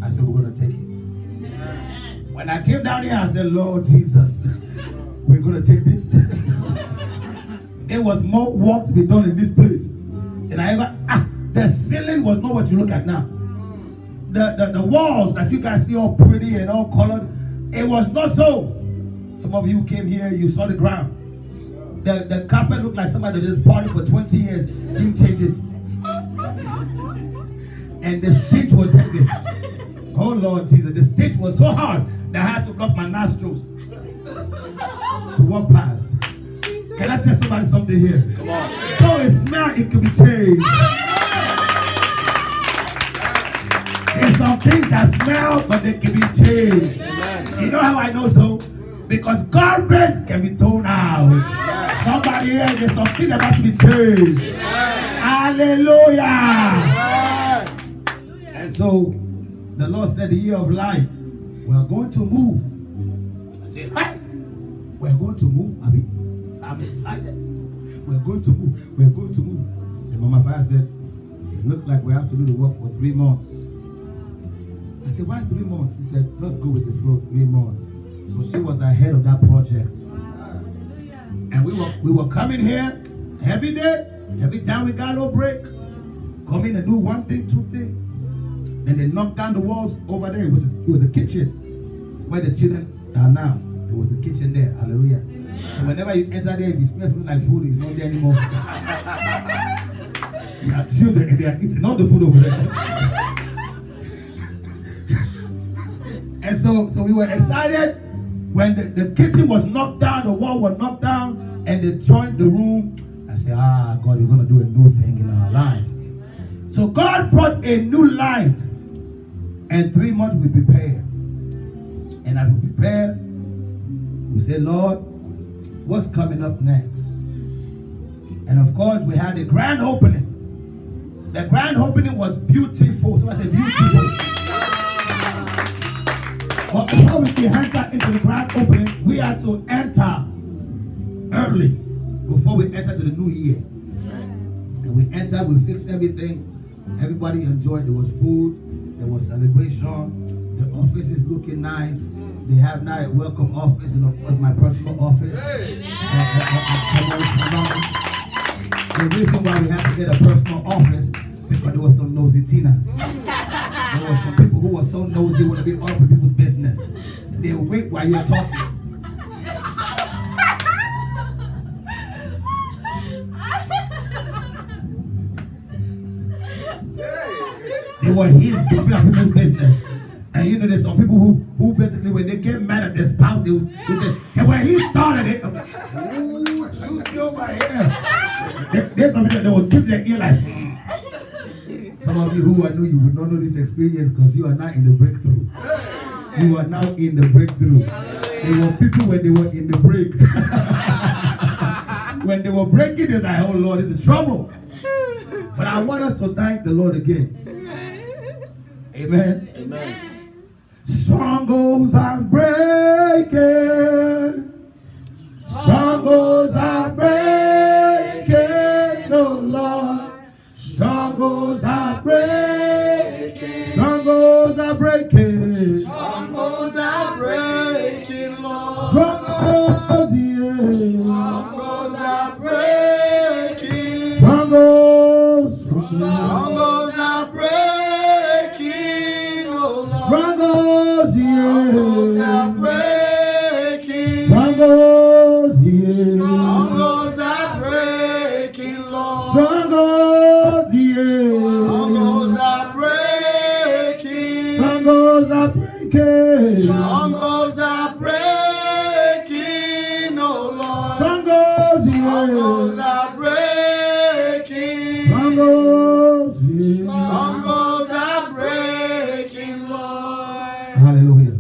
I said, we're going to take it. When I came down here, I said, Lord Jesus, we're going to take this. There was more work to be done in this place than I ever. The ceiling was not what you look at now. The walls that you guys see all pretty and all colored, it was not so. Some of you came here, you saw the ground. The carpet looked like somebody that just partied for 20 years, didn't change it. And the stage was heavy. Oh Lord Jesus, the stage was so hard that I had to block my nostrils to walk past. Can I tell somebody something here? Come on. Though it smell, it can be changed. There's some things that smell, but they can be changed. Amen. You know how I know so? Because garbage can be thrown out. Somebody here, there's something that has to be changed. Hallelujah. And so the Lord said, the year of light, we're going to move. I said, hi. We're going to move. I'm excited. We're going to move. We're going to move. And Mama Fire said, it looked like we have to do the work for 3 months. I said, why 3 months? He said, let's go with the flow, 3 months. So she was ahead of that project. And we were coming here every day. Every time we got no break. Come in and do 1 thing, 2 things. Then they knocked down the walls over there. It was a kitchen where the children are now. There was a kitchen there. Hallelujah. So whenever you enter there, if you smell something like food, it's not there anymore. You have children and they are eating all the food over there. And so we were excited when the kitchen was knocked down, the wall was knocked down, and they joined the room. I said, God, you're going to do a new thing in our life. So God brought a new light, and 3 months we prepared. And as we prepared, we said, Lord, what's coming up next? And of course, we had a grand opening. The grand opening was beautiful. So I said, beautiful. But before we can enter into the grand opening, we had to enter early before we enter to the new year. And we entered, we fixed everything. Everybody enjoyed. There was food, there was celebration. The office is looking nice. They have now a welcome office and of course my personal office. The reason why we had to get a personal office because there were some nosy Tinas. There were some people who were so nosy want to be all over people's business. They wait while you're talking. They were his people's business. And you know, there's some people who basically, when they get mad at their spouse, they say, hey, when he started it, I'm like, ooh, you still my hair. There's some people that will keep their ear like, Some of you who I know, you would not know this experience because you are now in the breakthrough. You are now in the breakthrough. There were people when they were in the break. When they were breaking, they're like, oh Lord, this is trouble. But I want us to thank the Lord again. Amen. Amen. Strongholds are breaking. Strongholds are breaking, oh Lord. Strongholds are breaking. Strongholds are breaking. Strongholds are breaking, Lord. Strongholds, yeah. Strongholds are breaking. Strongholds, Strongholds are breaking, oh Lord. strongholds, Strongholds are yeah. breaking. Strongholds, yeah. Strongholds are breaking, Lord. Strongholds, yeah. Strongholds are breaking. Strongholds are breaking. Strongholds are breaking, oh Lord. Strongholds, Strongholds yeah. are breaking. Strongholds, yeah. Strongholds are breaking, Lord. Hallelujah.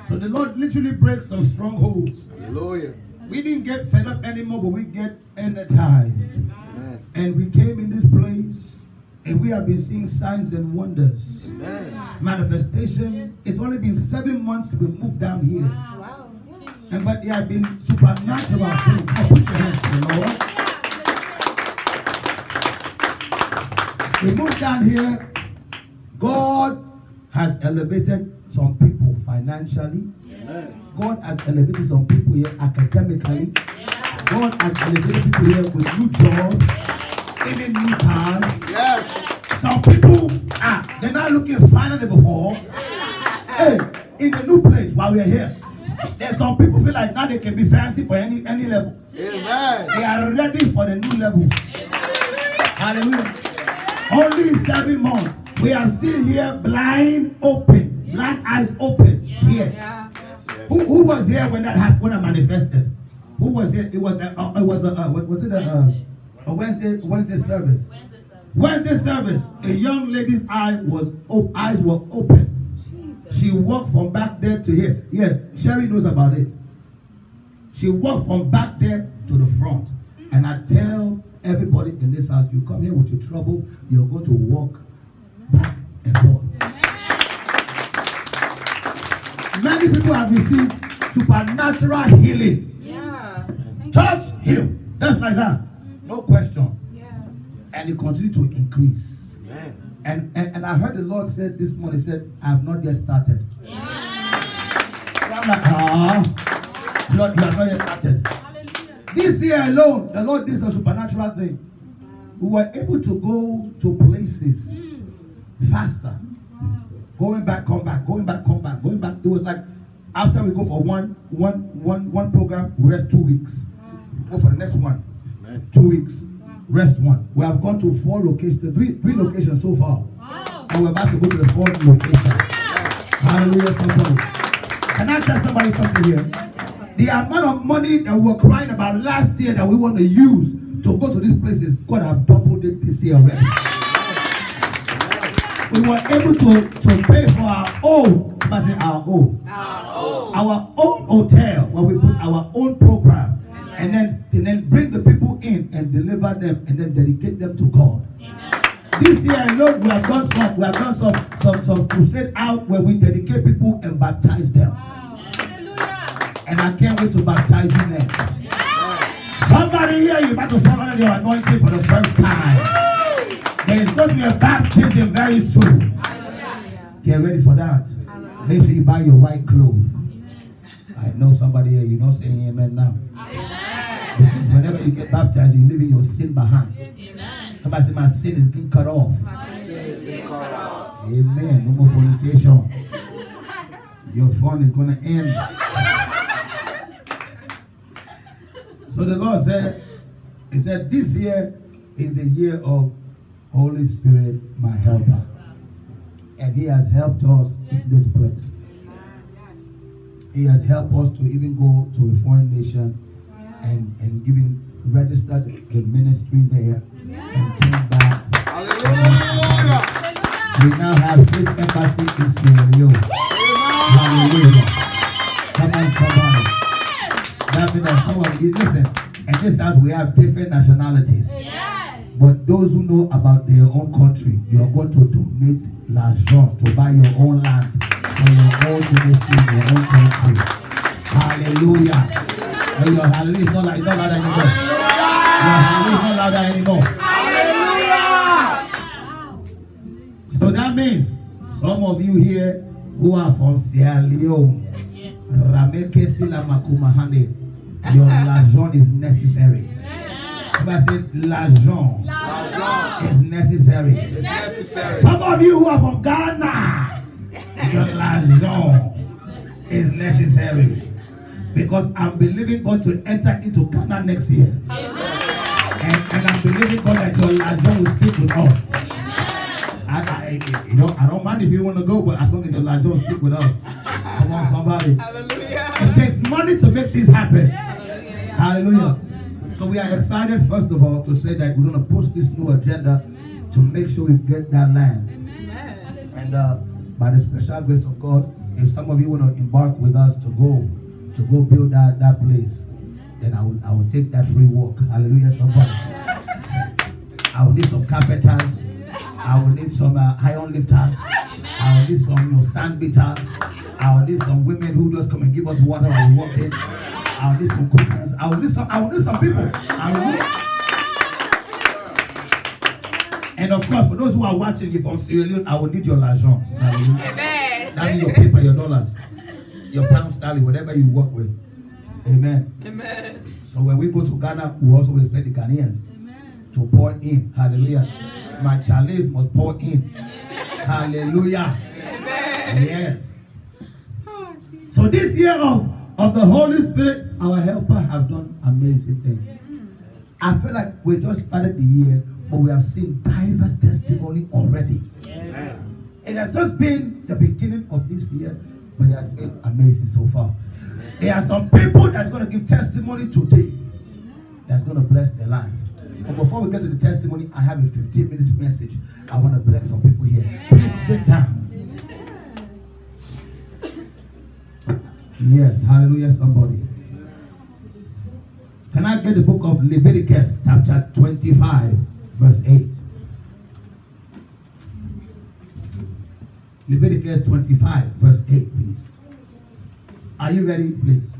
So the Lord literally breaks some strongholds. Hallelujah. We didn't get fed up anymore, but we get energized. Amen. And we came in this place And we have been seeing signs and wonders. Amen. Manifestation. It's only been 7 months we moved down here. Wow. And but there have been supernatural things. Oh, put your hands to the Lord. We moved down here. God has elevated some people financially. Amen. God has elevated some people here academically. God has elevated people here with new jobs, even new cars. Yes. Some people, they're not looking finer than before. Hey, in the new place while we're here, there's some people feel like now they can be fancy for any level. Amen. They are ready for the new level. Hallelujah. Only 7 months. We are still here, blind open, blind eyes open here. Yeah. Who was here when that happened? When I manifested? Who was here? It was a Wednesday service. Wednesday service. A young lady's eyes were open. She walked from back there to here. Yeah, Sherry knows about it. She walked from back there to the front. And I tell everybody in this house, you come here with your trouble, you're going to walk back and forth. Many people have received supernatural healing. Yeah. Touch him. Just like that. No question. Yeah. And it continued to increase. Amen. And I heard the Lord said this morning, he said, I have not yet started. I'm like, Lord, you have not yet started. This year alone, the Lord did a supernatural thing. We were able to go to places faster. Going back, come back, going back, come back, going back. It was like after we go for one program, we rest 2 weeks. Go for the next one. Amen. 2 weeks. Rest 1. We have gone to 4 locations, three locations so far. Wow. And we're about to go to the 4th location. Hallelujah, somebody. Can I tell somebody something here? The amount of money that we were crying about last year that we want to use to go to these places, God have doubled it this year already. We were able to pay for our own, our own hotel where we put our own program, and then bring the people in and deliver them and then dedicate them to God. This year alone, we have done some crusade out where we dedicate people and baptize them. And I can't wait to baptize you next. Somebody here, you're about to fall under your anointing for the first time. There is going to be a baptism very soon. Get ready for that. Make sure you buy your white clothes. I know somebody here, you're not saying amen now. Because whenever you get baptized, you're leaving your sin behind. Somebody say, my sin is getting cut off. Sin is being cut off. Amen. No more fornication. Your fun is going to end. So the Lord said, he said, this year is the year of Holy Spirit, my helper. And he has helped us in this place. He has helped us to even go to a foreign nation and even register the ministry there and came back. Hallelujah. We now have Faith Embassy in Sierra Leone. Hallelujah. Come on, somebody. That means that some of you, listen, in this house we have different nationalities. But those who know about their own country, you are going to donate l'argent to buy your own land for your own ministry in your own country. Hallelujah. And your hallelujah is not louder anymore. Your hallelujah is not louder anymore. Hallelujah. So that means some of you here who are from Sierra Leone, your l'argent is necessary. Somebody say l'argent is necessary. It's necessary. Some of you who are from Ghana, your l'argent is necessary. Because I'm believing God to enter into Ghana next year. And I'm believing God that your l'argent will stick with us. I don't mind if you want to go, but as long as your l'argent will stick with us. Come on, somebody. Hallelujah. It takes money to make this happen. Hallelujah. So we are excited, first of all, to say that we're going to push this new agenda to make sure we get that land. And by the special grace of God, if some of you want to embark with us to go build that place, then I will take that free walk. Hallelujah, somebody. I will need some carpenters. I will need some iron lifters. I will need some sand beaters. I will need some women who just come and give us water while we walk in. I will need some cookers. I will need some people. And of course, for those who are watching you from Sierra Leone, I will need your l'argent. Amen. That means your paper, your dollars, your pound sterling, whatever you work with. Amen. Amen. So when we go to Ghana, we also expect the Ghanaians to pour in. Hallelujah. My Charlies must pour in. Hallelujah. Amen. Yes. So this year of the Holy Spirit, our helper have done amazing things. I feel like we just started the year, but we have seen diverse testimony already. Yes. It has just been the beginning of this year, but it has been amazing so far. There are some people that's going to give testimony today that's going to bless their life. But before we get to the testimony, I have a 15-minute message. I want to bless some people here. Please sit down. Yes, hallelujah, somebody. Can I get the book of Leviticus, chapter 25, verse 8? Leviticus 25, verse 8, please. Are you ready, please?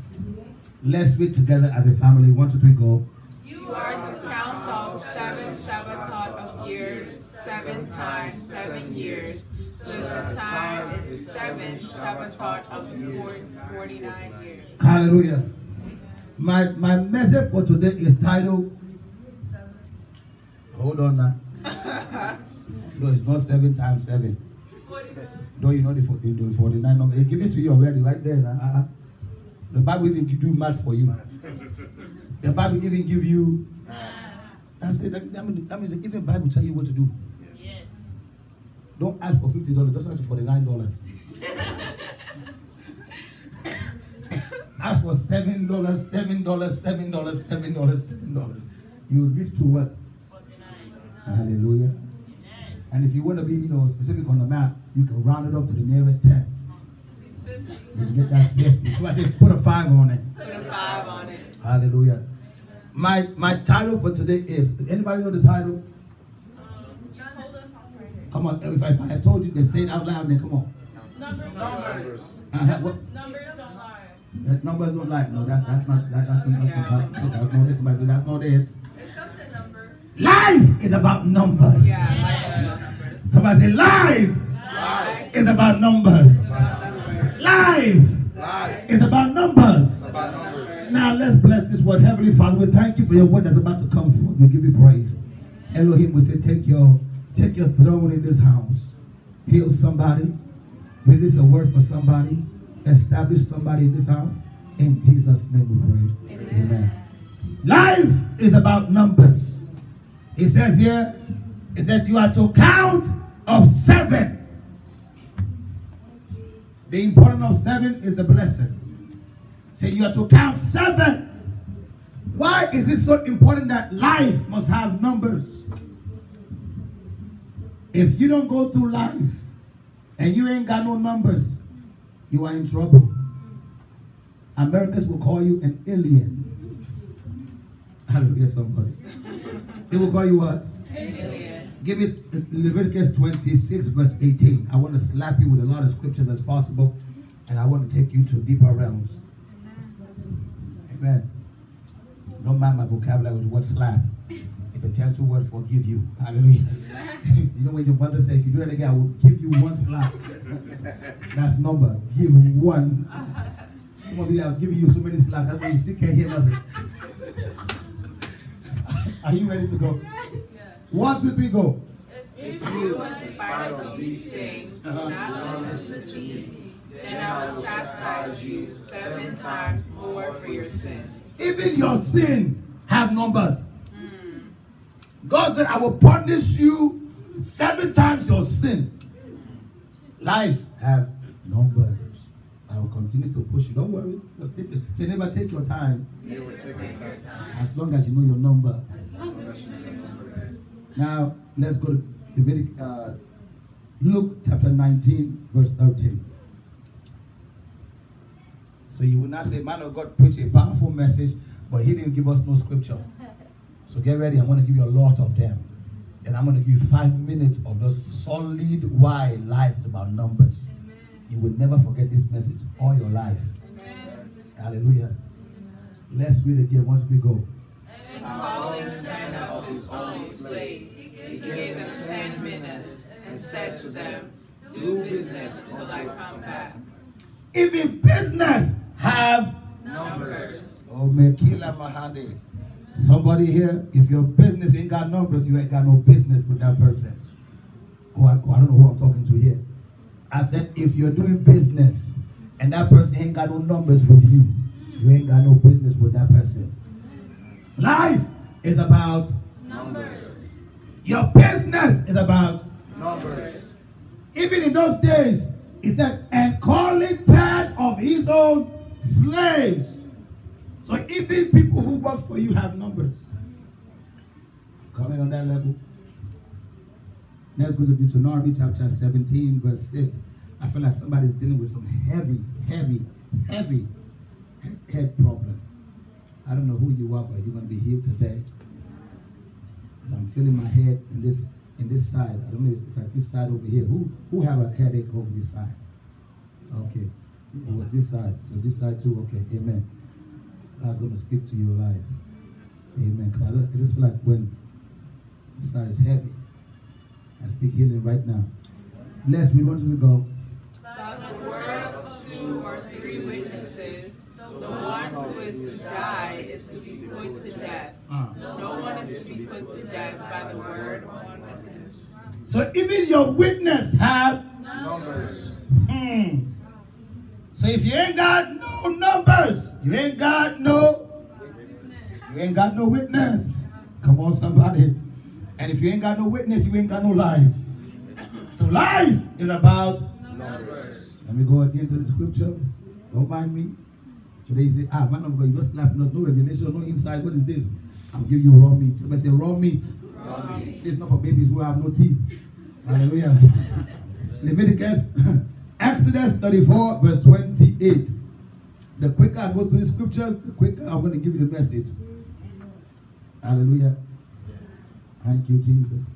Let's read together as a family. 1, 2, 3, go. You are to count off 7 Shabbatot of years, 7 times 7 years. So the time is 7 Shabbatot of 49 years. Hallelujah. My message for today is titled. Hold on now. No, it's not 7 times 7. No, you know the 49 number. They give it to you already right there. The Bible even do math for you. The Bible even give you. I say that means even the Bible tell you what to do. Yes. Don't ask for $50. Just ask for $49. Ask for $7, $7, $7, $7, $7. You will reach to what? 49. Hallelujah. Amen. And if you want to be, specific on the map, you can round it up to the nearest 10. You can get that 50. So I say, put a 5 on it. Put a 5 on it. Hallelujah. My title for today is, anybody know the title? Come on, if I had told you, then say it out loud, then come on. Numbers. What? Numbers don't lie. Numbers don't lie. No, that's not that's not it. It's something number. Life is about numbers. Yeah, like Somebody say, life is about numbers. Life is about numbers. Now let's bless this word. Heavenly Father, we thank you for your word that's about to come forth. We give you praise. Elohim, we say, take your throne in this house. Heal somebody. Release a word for somebody. Establish somebody in this house. In Jesus' name we pray. Amen. Life is about numbers. It says here, it said you are to count of 7. The importance of 7 is the blessing. So you are to count 7. Why is it so important that life must have numbers? If you don't go through life and you ain't got no numbers, you are in trouble. Americans will call you an alien. Hallelujah, somebody. They will call you what? alien. Give it Leviticus 26, verse 18. I want to slap you with a lot of scriptures as possible, and I want to take you to deeper realms. Amen. Don't mind my vocabulary with the word slap. If a gentle word, forgive you. Hallelujah. You know when your mother says, if you do that again, I will give you 1 slap. That's number. Give 1. Some of you have given you so many slaps. That's why you still can't hear nothing. Are you ready to go? 1, 2, 3, go. If you, in spite of these things, do not listen to me, then I will chastise you 7 times more for your sins. Even your sin have numbers. God said, I will punish you 7 times your sin. Life have numbers. I will continue to push you. Don't worry. Say, never take your time. Never take your time. As long as you know your number. Now, let's go to Luke chapter 19, verse 13. So you will not say, man of God preached a powerful message, but he didn't give us no scripture. So get ready. I want to give you a lot of them. And I'm going to give you 5 minutes of the solid why life is about numbers. You will never forget this message all your life. Hallelujah. Let's read again once we go. And calling 10 of his own slaves, he gave them 10 minutes and said to them, do business till I come back. Even business have Numbers. Oh, Mekila Mahade. Somebody here, if your business ain't got numbers, you ain't got no business with that person. Oh, I don't know who I'm talking to here. I said, if you're doing business and that person ain't got no numbers with you, you ain't got no business with that person. Life is about Numbers. your business is about Numbers. even in those days, he said, and calling 10 of his own slaves. So even people who work for you have numbers. Coming on that level. Let's go to Deuteronomy chapter 17, verse 6. I feel like somebody's dealing with some heavy head problem. I don't know who you are, but you're going to be healed today. Because I'm feeling my head in this side. I don't know if it's like this side over here. Who have a headache over this side? Okay. It was this side. So this side too. Okay. Amen. God's going to speak to your life. Amen. Because I just feel like when this side is heavy, I speak healing right now. Let's read. Once we go. By the word of 2 or 3 witnesses, the one who is to die is to be put to death. No one is to be put to death by the word of one witness. So even your witness have Numbers. So if you ain't got no numbers, you ain't got no witness. Come on, somebody. And if you ain't got no witness, you ain't got no life. So life is about Numbers. Let me go again to the scriptures. Don't mind me. Today you say, man of God, you're just slapping us. No revelation, no insight. What is this? I'll give you raw meat. Somebody say raw meat. Raw meat. It's not for babies who have no teeth. Hallelujah. Leviticus, Exodus 34, verse 28. The quicker I go through the scriptures, the quicker I'm going to give you the message. Hallelujah. Thank you, Jesus.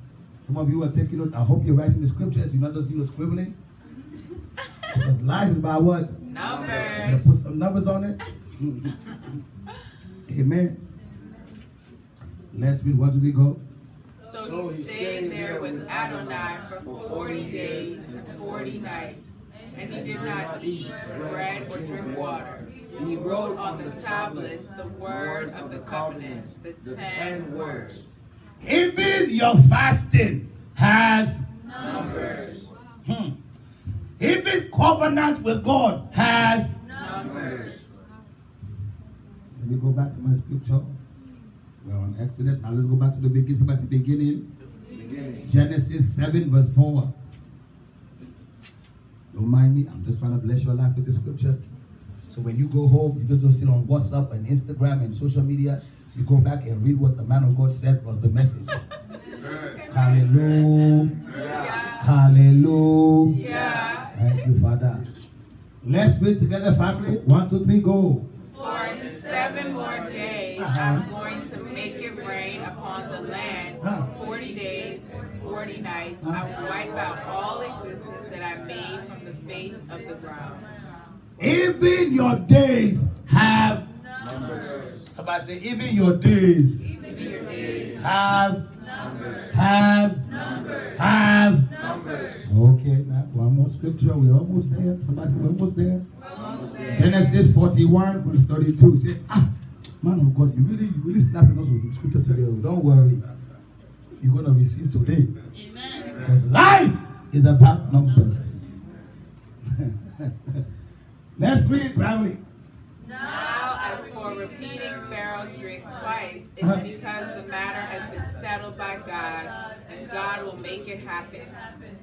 Some of you are taking notes. I hope you're writing the scriptures. You're not just scribbling. Because life is about what? Numbers. Put some numbers on it. Amen. Let's read. Where do we go? So he stayed there with Adonai for 40 days and 40 nights, and he did not eat bread or drink water. He wrote on the tablets the word of the covenant, the 10 words. Even your fasting has Numbers. Even covenant with God has Numbers. Let me go back to my scripture. We're on Exodus. Now let's go back to the beginning. Somebody say beginning. Genesis 7 verse 4. Don't mind me. I'm just trying to bless your life with the scriptures. So when you go home, you just don't sit on WhatsApp and Instagram and social media. You go back and read what the man of God said was the message. Hallelujah. Hallelujah. Thank you, Father. Let's read together, family. 1, 2, 3, go. For in 7 more days I'm going to make it rain upon the land 40 days and 40 nights. I will wipe out all existence that I made from the face of the ground. Even your days have Numbers. Somebody say, even your days Even your days have numbers. have Numbers. Okay, now one more scripture. We're almost there. Somebody say, we're almost there. Genesis 41 verse 32. Say, man of God, you really snapping us with the scripture today. Don't worry. You're going to receive today. Amen. Because life is about numbers. Let's read, family. Now, as for repeating Pharaoh's dream twice, it's because the matter has been settled by God, and God will make it happen.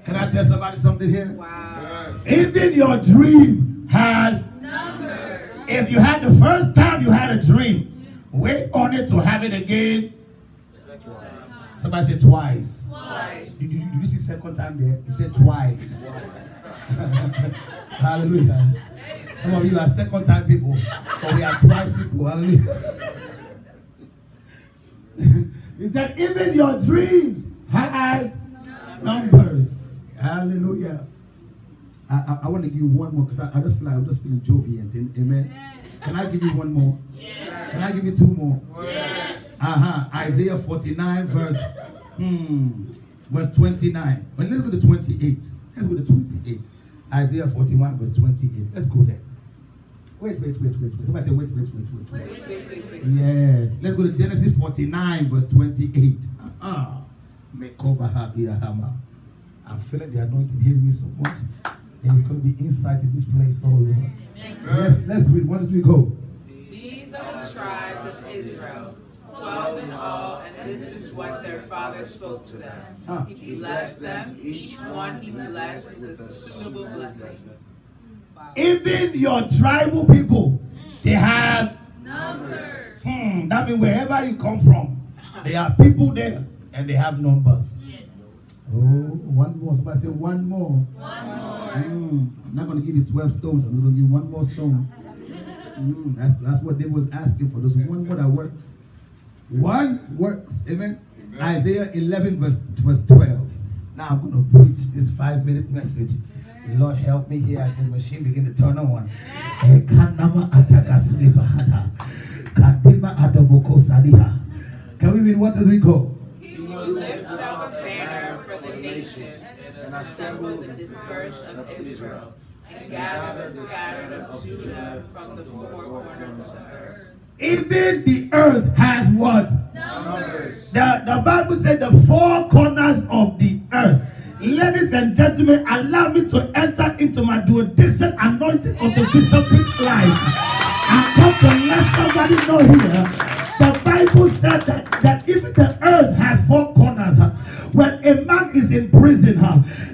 Can I tell somebody something here? Wow. Even your dream has Numbers. If you had the first time you had a dream, wait on it to have it again. Somebody said twice. Twice. Did you see second time there? He said twice. Hallelujah. Some of you are second time people, but we are twice people. Hallelujah. He said, even your dreams have Numbers. Hallelujah. I want to give you one more because I just feel like I'm just feeling jovial. Amen. Can I give you one more? Yes. Can I give you two more? Yes. Isaiah 49 verse 29. But let's go to 28. Let's go to 28. Isaiah 41 verse 28. Let's go there. Wait. Somebody say wait. Yes. Let's go to Genesis 49 verse 28. I'm feeling the anointing hitting me so much. There's going to be insight in this place, oh Lord. Let's read. Once we go. These are the tribes of Israel, 12 in all, and this is what their father spoke to them. He blessed them, each one he blessed with a suitable blessing. Wow. Even your tribal people, they have numbers. That means wherever you come from, there are people there and they have numbers. Oh, one more. Somebody say one more. One more. I'm not going to give you 12 stones. I'm just going to give you one more stone. That's what they was asking for. There's one more that works. One works. Amen. Isaiah 11 verse 12. Now I'm going to preach this 5-minute message. Lord, help me here. The machine begin to turn on. Can we read? What does we go? He will lift up a banner for the nations and assemble the dispersed of Israel and gather the scattered of Judah from the four corners of the earth. Even the earth has what? Numbers. The Bible said the four corners of the earth. Ladies and gentlemen, allow me to enter into my duodecian anointing of the bishopric life. I come to let somebody know here. The Bible said that even the earth has four corners. When a man is in prison,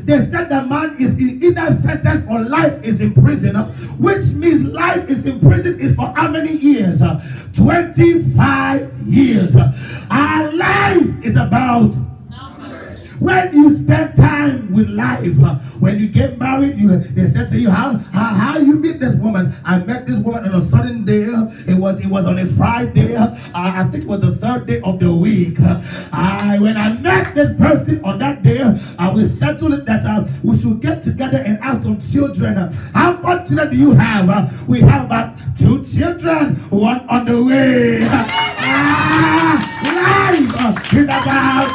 they said the man is either sentenced or life is in prison, which means life is in prison is for how many years? 25 years. Our life is about when you spend time with life. When you get married, they said to you, how you meet this woman? I met this woman on a sudden day. It was on a Friday. I think it was the third day of the week. When I met this person on that day, we settled that we should get together and have some children. How much children do you have? We have about 2 children, one on the way. Life is about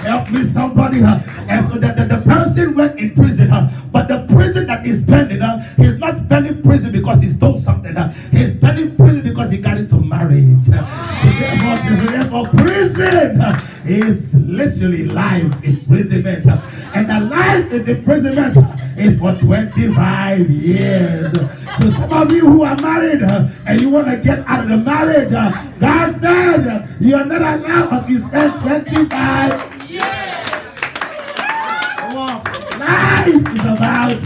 help me somebody. And so that the person went in prison, but the prison that he's spending, he's not spending prison because he stole something. He's spending prison because he got into marriage. Therefore, prison is literally life imprisonment. And the life is imprisonment is for 25 years. So some of you who are married and you want to get out of the marriage, God said you're not allowed to spend 25 life is about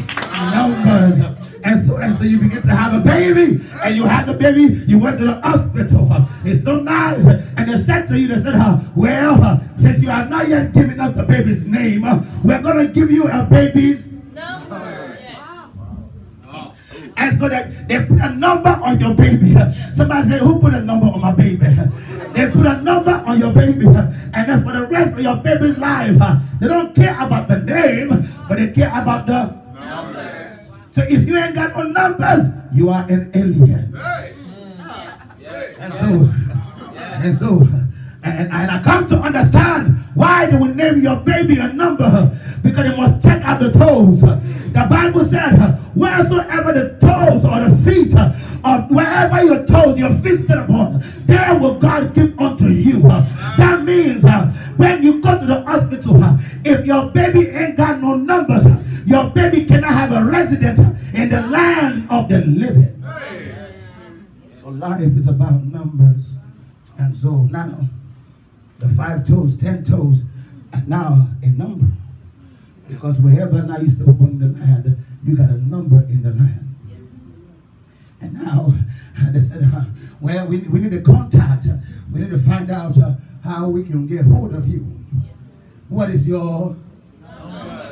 numbers. And so you begin to have a baby, and you have the baby, you went to the hospital. It's so nice. And they said to you, well, since you are not yet giving us the baby's name, we're going to give you a baby's number. And so that they put a number on your baby. Somebody say, who put a number on my baby? They put a number on your baby. And then for the rest of your baby's life, they don't care about the name, but they care about the numbers. So if you ain't got no numbers, you are an alien. And I come to understand why they will name your baby a number, because they must check out the toes. The Bible said, wheresoever the toes or the feet, or wherever your toes, your feet stand upon, there will God give unto you. That means when you go to the hospital, if your baby ain't got no numbers, your baby cannot have a resident in the land of the living. So life is about numbers. And so now, the 5 toes, 10 toes, and now a number. Because wherever now you step upon the land, you got a number in the land. Yes. And now they said, well, we need to contact. We need to find out how we can get hold of you. Yes. What is your number?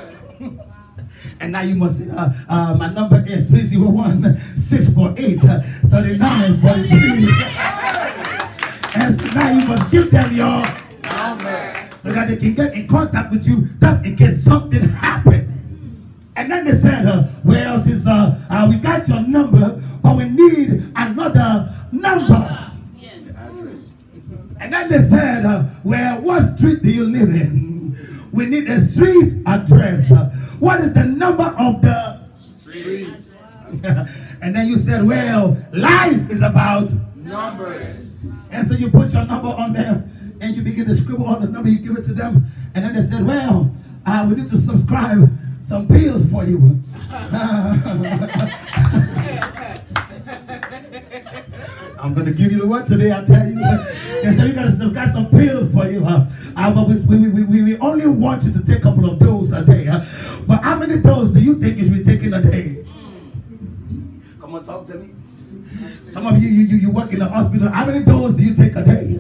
And now you must say, my number is 301-648-3943. And so now you must give them your number. So so that they can get in contact with you just in case something happened. And then they said, well, since we got your number, but we need another number. Yes. Address. And then they said, well, what street do you live in? We need a street address. What is the number of the Streets. And then you said, well, life is about. Numbers. And so you put your number on there and you begin to scribble on the number, you give it to them. And then they said, well, we need to subscribe some pills for you. I'm going to give you the word today, I tell you. They said, we got to subscribe some pills for you. But we only want you to take a couple of doses a day. But how many doses do you think you should be taking a day? Come on, talk to me. Some of you work in the hospital. How many doses do you take a day?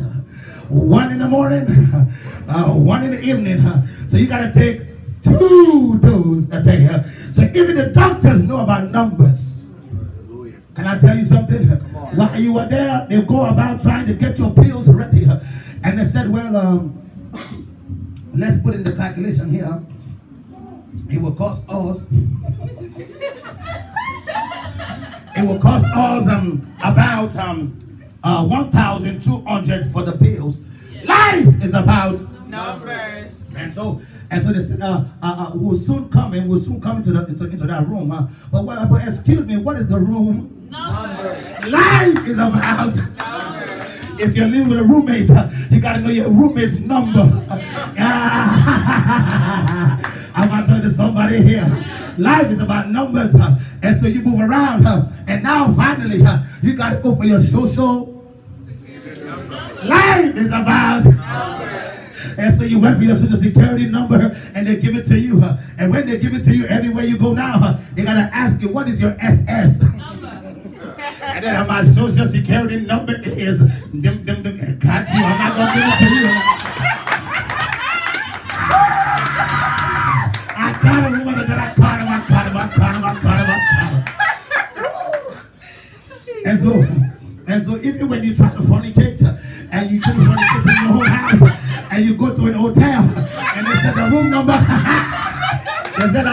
1 in the morning, 1 in the evening. So you got to take 2 doses a day. So even the doctors know about numbers. Hallelujah. Can I tell you something? While you were there, they go about trying to get your pills ready. And they said, well, let's put in the calculation here. It will cost us. It will cost us about 1,200 for the pills. Life is about Numbers. And so they said, we'll soon come into that room. But excuse me, what is the room? Numbers. Life is about. Numbers. If you're living with a roommate, you got to know your roommate's number. I'm going to tell you somebody here. Life is about numbers. And so you move around. And now finally, you got to go for your social. Life is about numbers. And so you went for your social security number and they give it to you. And when they give it to you, everywhere you go now, they got to ask you, what is your SS? And then my social security number is, got you, I'm not going to give it to you. I got it, woman, I caught him. And so even when you try to fornicate, and you couldn't fornicate in your own house, and you go to an hotel, and they said the room number, they said,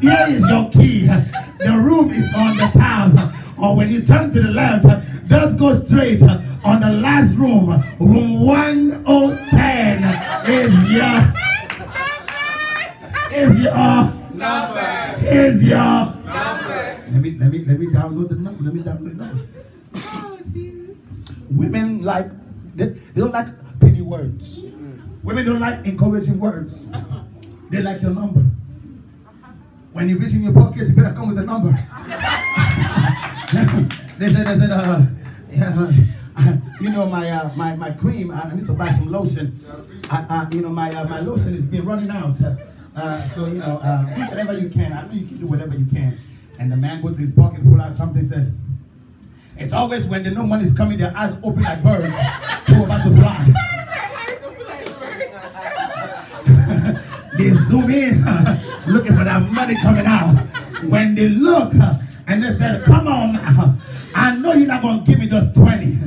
here is your key. The room is on the top. Or when you turn to the left, just go straight on the last room. Room 1010 is your Number. Is your Number. Let me download the number. Let me download the number. Oh, Jesus. Women like they don't like pretty words. Women don't like encouraging words. They like your number. When you reach in your pocket, you better come with a number. they said, you know, my cream. I need to buy some lotion. You know, my lotion is being running out. So you know, do whatever you can. I know you can do whatever you can. And the man goes to his pocket, pull out something, said, it's always when they know money's coming, their eyes open like birds who are about to fly. They zoom in, looking for that money coming out. When they look, and they said, come on now, I know you're not going to give me just 20,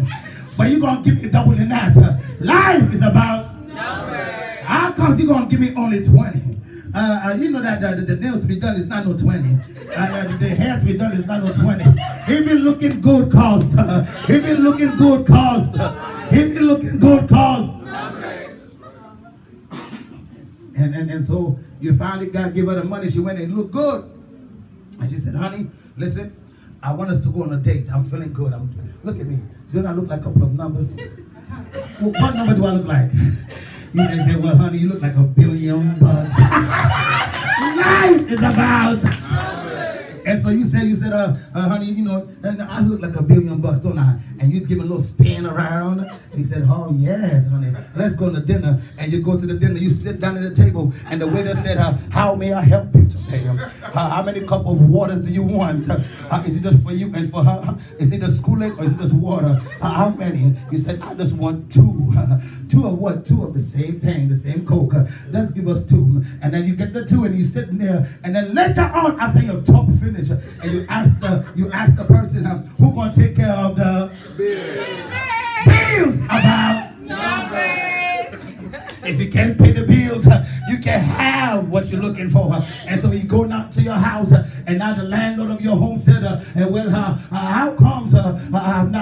but you're going to give me double in that. Life is about numbers. How come you're going to give me only 20? You know that the nails to be done is not no 20. The hair to be done is not no 20. Even looking good costs. Even looking good costs. Even looking good costs. And so you finally got to give her the money. She went and looked good. And she said, honey, listen, I want us to go on a date. I'm feeling good. Look at me. Don't I look like a couple of numbers? Well, what number do I look like? You can say, well, honey, you look like $1 billion. Life is about. And so you said, honey, you know, and I look like $1 billion, don't I? And you give him a little spin around. And he said, oh, yes, honey, let's go to dinner. And you go to the dinner, you sit down at the table, and the waiter said, how may I help you today? How many cup of waters do you want? Is it just for you and for her? Is it just Kool-Aid or is it just water? How many? You said, I just want 2. 2 of what? 2 of the same thing, the same Coke. Let's give us 2. And then you get the 2 and you sit there. And then later on, after your talk finish, and you ask the person who gonna take care of the bills about numbers. If you can't pay the bills, you can have what you're looking for. And so you go out to your house, and now the landlord of your home said, well, how comes I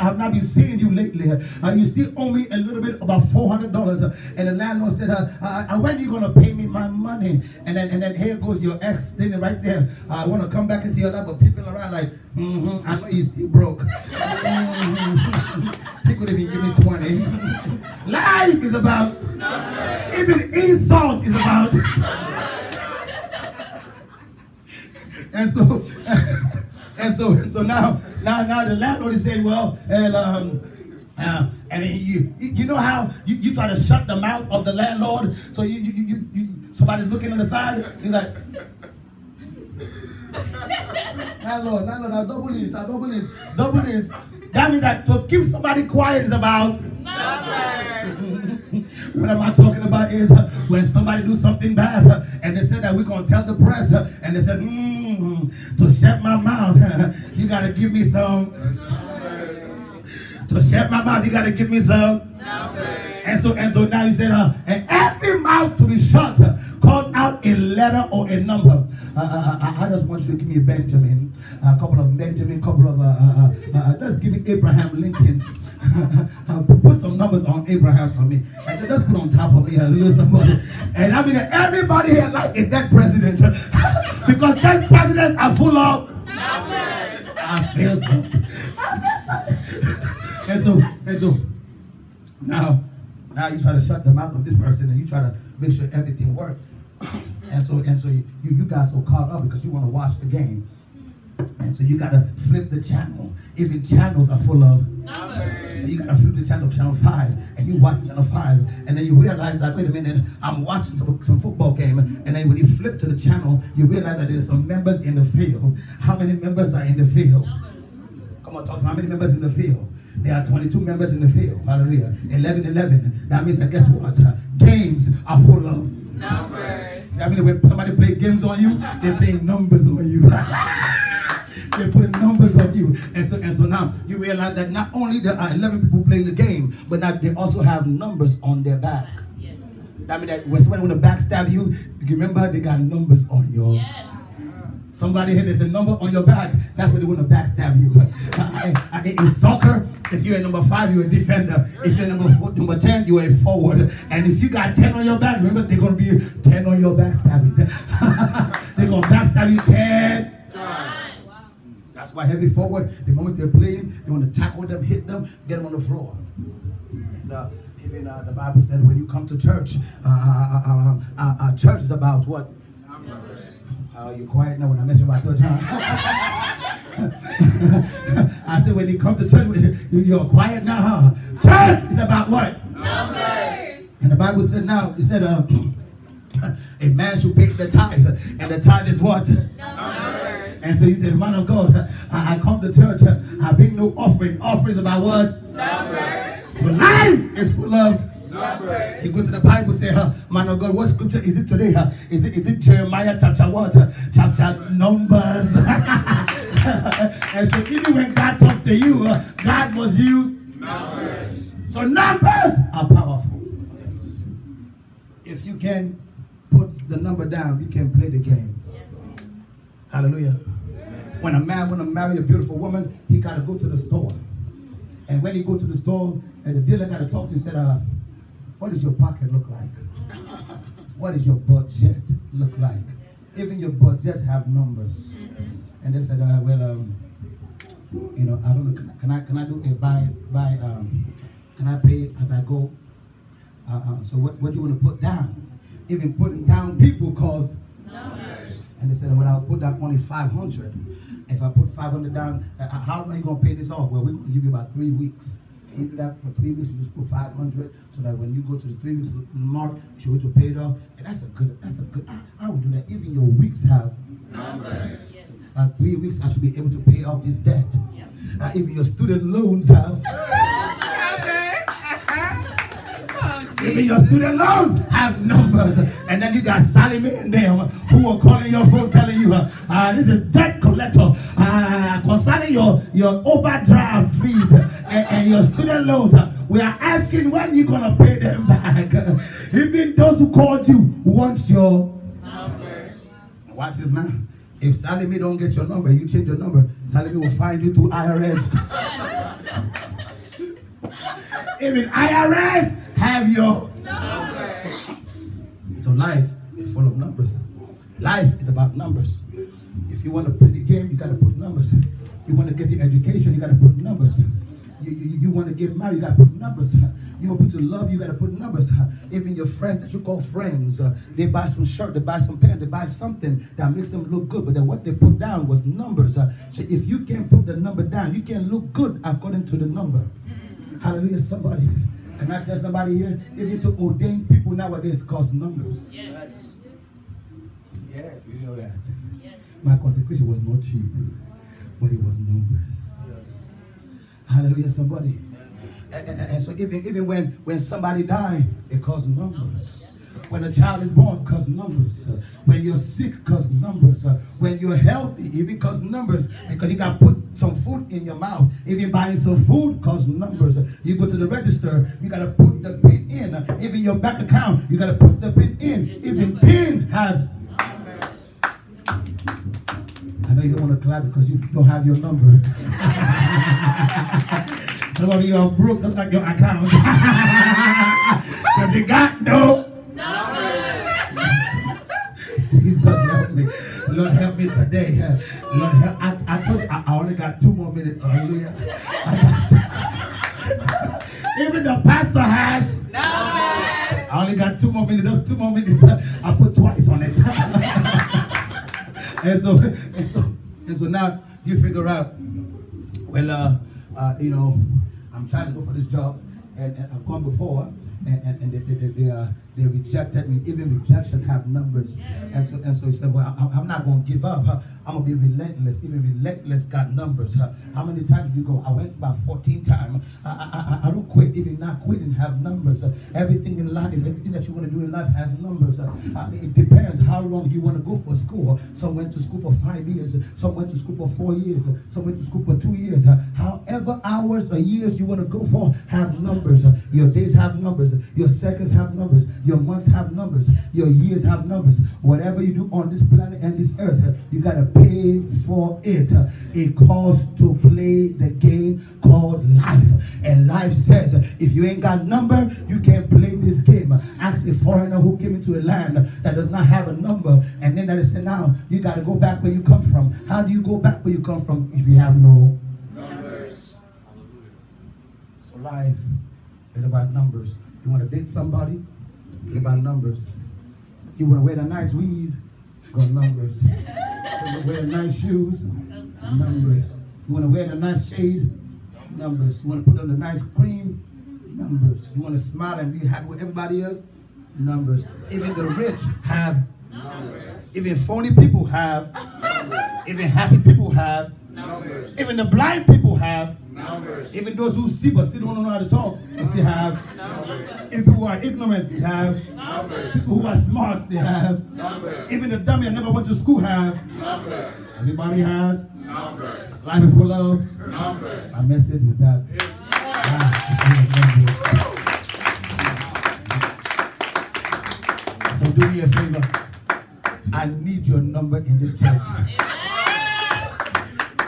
have not been seeing you lately? You still owe me a little bit, about $400. And the landlord said, when are you going to pay me my money? And then here goes your ex standing right there. I want to come back into your life, but people around like, I know you still broke. He could even give me 20. Life is about, even insult is about. And so now the landlord is saying, well, and you know how you try to shut the mouth of the landlord. So you somebody's looking on the side. He's like, landlord, I'll double it. That means that to keep somebody quiet is about what am I talking about is when somebody do something bad and they said that we're going to tell the press and they said, to shut my mouth, you got to give me some. To shut my mouth, you got to give me some. And so now he said, and every mouth to be shut, called out a letter or a number. I just want you to give me a Benjamin, a couple of Benjamin, just give me Abraham Lincoln's. Put some numbers on Abraham for me. And just put on top of me a little somebody. And I mean, everybody here like a dead president. Because dead presidents are full of numbers. I feel so. And so now you try to shut the mouth of this person and you try to make sure everything works. And so you got so caught up because you want to watch the game. And so you got to flip the channel. Even channels are full of numbers. So you got to flip the channel, channel 5, and you watch channel 5. And then you realize that, wait a minute, I'm watching some football game. And then when you flip to the channel, you realize that there's some members in the field. How many members are in the field? Come on, talk to me. How many members in the field? There are 22 members in the field. Hallelujah. 11. That means that guess what? Games are full of numbers. I mean, when somebody play games on you, they're playing numbers on you. They're putting numbers on you. And so now you realize that not only there are 11 people playing the game, but now they also have numbers on their back. Yes. That means that when somebody want to backstab you, remember they got numbers on your. Yes. Somebody here, there's a number on your back. That's where they want to backstab you. In soccer, if you're a number 5, you're a defender. If you're number 10, you're a forward. And if you got 10 on your back, remember they're going to be 10 on your backstabbing. They're going to backstab you 10 times. That's why heavy forward, the moment they're playing, they want to tackle them, hit them, get them on the floor. Even the Bible said when you come to church, church is about what? Numbers. You're quiet now when I mention about church, huh? I said when you come to church, you're quiet now, huh? Church is about what? Numbers. And the Bible said now, it said a man should pay the tithe. And the tithe is what? Numbers. And so he said, man of God, I come to church, I bring no offering. Offering is about what? Numbers. So life is full of numbers. You go to the Bible, say, man of God, what scripture is it today? Is it Jeremiah chapter what? Chapter Numbers. And so even when God talks to you, God must use numbers. So numbers are powerful. If you can put the number down, you can play the game. Hallelujah. When a man want to marry a beautiful woman, he got to go to the store. And when he go to the store, and the dealer got to talk to him, said, what does your pocket look like? What does your budget look like? Even your budget have numbers. And they said, I don't know, can I do a can I pay as I go? So what you want to put down? Even putting down people cause numbers. And they said, well, I'll put down only 500. If I put 500 down, how are you going to pay this off? Well, we're going to give you about 3 weeks. You do that for 3 weeks, you just put 500 so that when you go to the 3 weeks mark, you should wait to pay it off. And that's a good, I would do that. Even your weeks have numbers. 3 weeks, I should be able to pay off this debt. Yeah. Even your student loans have. Even your student loans have numbers. And then you got Sally Mae and them who are calling your phone telling you, this is a debt collector concerning your overdraft fees and your student loans. We are asking when you're going to pay them back. Even called you wants your numbers. Watch this now. If Sally Mae don't get your number, you change your number, Sally Mae will find you through IRS. Even IRS have your Numbers. So life is full of numbers. Life is about numbers. If you want to play the game, you got to put numbers. You want to get the education, you got to put numbers. You want to get married, you got to put numbers. You want people to love you, got to put numbers. Even your friends that you call friends, they buy some shirt, they buy some pants, they buy something that makes them look good, but then what they put down was numbers. So if you can't put the number down, you can't look good according to the number. Hallelujah, somebody. Can I tell somebody here? Even to ordain people nowadays cost numbers. Yes. Yes, you know that. Yes. My consecration was not cheap, but it was numbers. Hallelujah, somebody. And so even when somebody dies, it costs numbers. When a child is born, it costs numbers. When you're sick, it costs numbers. When you're healthy, even costs numbers. Because you got to put some food in your mouth. Even buying some food costs numbers. You go to the register, you got to put the PIN in. Even your bank account, you got to put the PIN in. Even PIN has. I know you don't want to clap because you don't have your number. Some of you are broke, look like your account. Because you got no numbers. Jesus help me. Lord help me today. Lord help. I told you I only got 2 more minutes. Hallelujah. Even the pastor has numbers. I only got 2 more minutes. Those 2 more minutes I put twice on it. And so now you figure out, well, you know, I'm trying to go for this job, and I've gone before, and they rejected me. Even rejection have numbers. Yes. And so he said, well, I'm not going to give up. I'm going to be relentless. Even relentless got numbers. How many times did you go? I went about 14 times. I don't quit. Even not quitting have numbers. Everything in life, everything that you want to do in life has numbers. It depends how long you want to go for school. Some went to school for 5 years. Some went to school for 4 years. Some went to school for 2 years. However hours or years you want to go for have numbers. Your days have numbers. Your seconds have numbers. Your months have numbers. Your years have numbers. Whatever you do on this planet and this earth, you got to pay for it. It costs to play the game called life. And life says, if you ain't got number, you can't play this game. Ask a foreigner who came into a land that does not have a number, and then that is said, now you got to go back where you come from. How do you go back where you come from if you have no numbers? So life is about numbers. You want to date somebody? It's about numbers. You want to wear a nice weave? It's got numbers. You want to wear nice shoes? Numbers. You want to wear a nice shade? Numbers. You want to put on a nice cream? Numbers. You want to smile and be happy with everybody else? Numbers. Even the rich have numbers. Even phony people have numbers. Even happy people have numbers. Even the blind people have numbers. Even those who see but still don't know how to talk, they still have numbers. Even people who are ignorant, they have numbers. People who are smart, they have numbers. Even the dummy that never went to school have numbers. Everybody has numbers. Life is full of numbers. My message is that so do me a favor. I need your number in this church.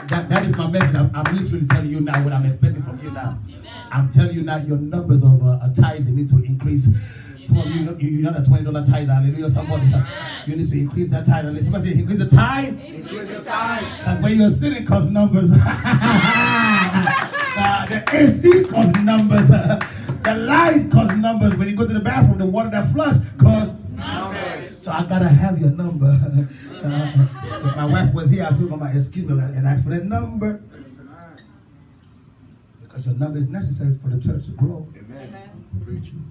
That is my message. I'm literally telling you now what I'm expecting from you now. I'm telling you now your numbers of a tithe need to increase. Some of you, you're not a $20 tithe. Hallelujah. Somebody, you need to increase that tithe. Somebody say, increase the tithe. Increase the tithe. Because where you're sitting costs numbers. The AC costs numbers. The light costs numbers. When you go to the bathroom, the water that flush costs numbers. So I gotta have your number. If my wife was here, I would my excuse me and ask for that number. Because your number is necessary for the church to grow. Amen.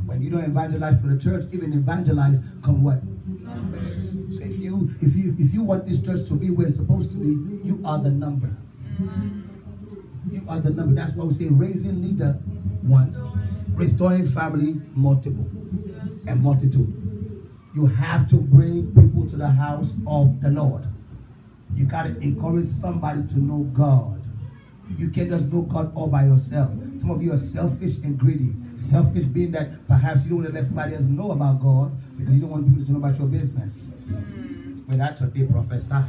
When you don't evangelize for the church, even evangelize come what? Numbers. So if you want this church to be where it's supposed to be, you are the number. You are the number. That's why we say raising leader 1, restoring family multiple, and multitude. You have to bring people to the house of the Lord. You got to encourage somebody to know God. You can't just know God all by yourself. Some of you are selfish and greedy. Selfish being that perhaps you don't want to let somebody else know about God because you don't want people to know about your business. But that's what they prophesy.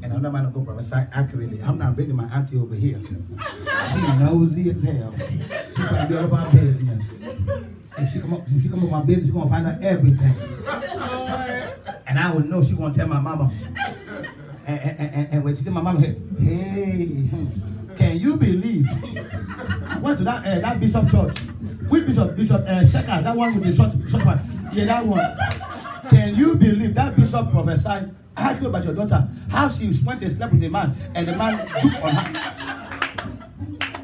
And I'm not going to go prophesy accurately. I'm not bringing my auntie over here. She nosy as hell. She's trying to be all about business. If she come up with my business, she's going to find out everything. And I would know she's going to tell my mama. And when she said my mama, hey, can you believe? I went to that bishop church. Which bishop? Bishop Sheka, that one with the short one. Yeah, that one. Can you believe that bishop prophesied? I asked you about your daughter, how she went to sleep with a man, and the man took on her.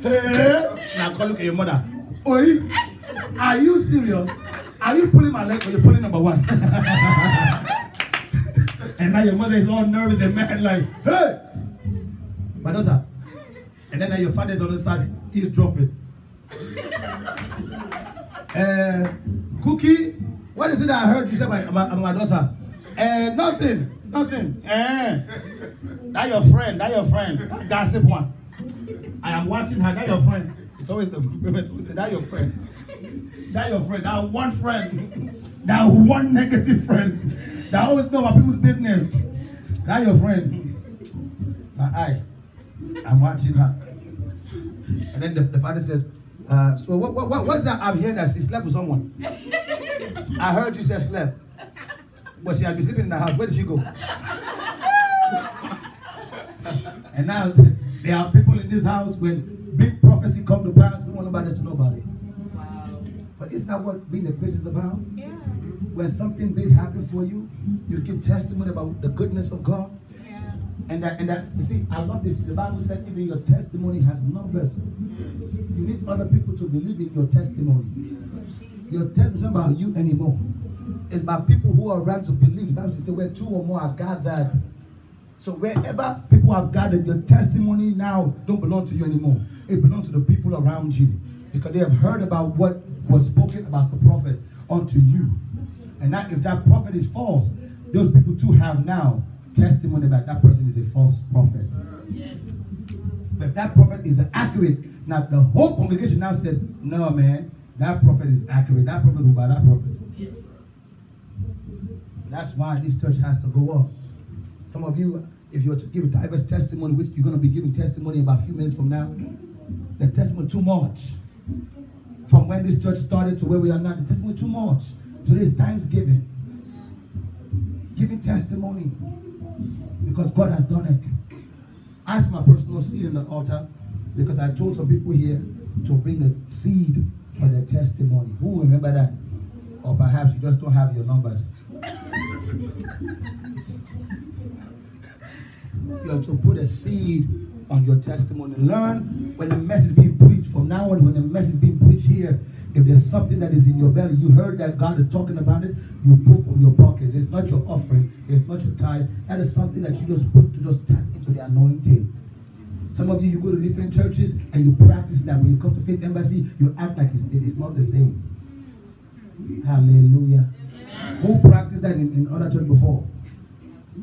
Hey, now go look at your mother. Oi, are you serious? Are you pulling my leg or you're pulling number one? And now your mother is all nervous and mad, like, hey, my daughter. And then your father is on the side, he's dropping. Cookie, what is it that I heard you say about my daughter? Nothing. That your friend, that gossip one. I am watching her, that your friend. It's always the women who say, that your friend, that one friend, that one negative friend, that always know about people's business. That your friend. I'm watching her. And then the father says, so what's that I'm hearing that she slept with someone? I heard you say slept. But she had been sleeping in the house. Where did she go? And now there are people in this house when big prophecy come to pass, we want nobody to know about it. Wow. But isn't that what being a Christian is about? Yeah. When something big happens for you, you give testimony about the goodness of God. Yeah. And that you see, I love this. The Bible said even your testimony has numbers. Yes. You need other people to believe in your testimony. Yes. Your testimony is not about you anymore. It's about people who are around to believe. The Bible says where two or more are gathered. So wherever people have gathered, your testimony now don't belong to you anymore. It belongs to the people around you. Because they have heard about what was spoken about the prophet unto you. And now if that prophet is false, those people too have now testimony that that person is a false prophet. Yes. But if that prophet is accurate, now the whole congregation now said, no man, that prophet is accurate. That prophet will buy that prophet. Yes. That's why this church has to go off. Some of you, if you were to give diverse testimony, which you're going to be giving testimony about a few minutes from now, the testimony too much. From when this church started to where we are now, the testimony too much. Today is Thanksgiving. Giving testimony. Because God has done it. I have my personal seed in the altar because I told some people here to bring a seed for their testimony. Who will remember that? Or perhaps you just don't have your numbers. You have to put a seed on your testimony. Learn when the message is being preached. From now on, when the message is being preached here, if there's something that is in your belly, you heard that God is talking about it, you put from your pocket. It's not your offering. It's not your tithe. That is something that you just put to just tap into the anointing. Some of you go to different churches and you practice that. When you come to Faith Embassy, you act like it's not the same. Hallelujah. Who practiced that in other church before?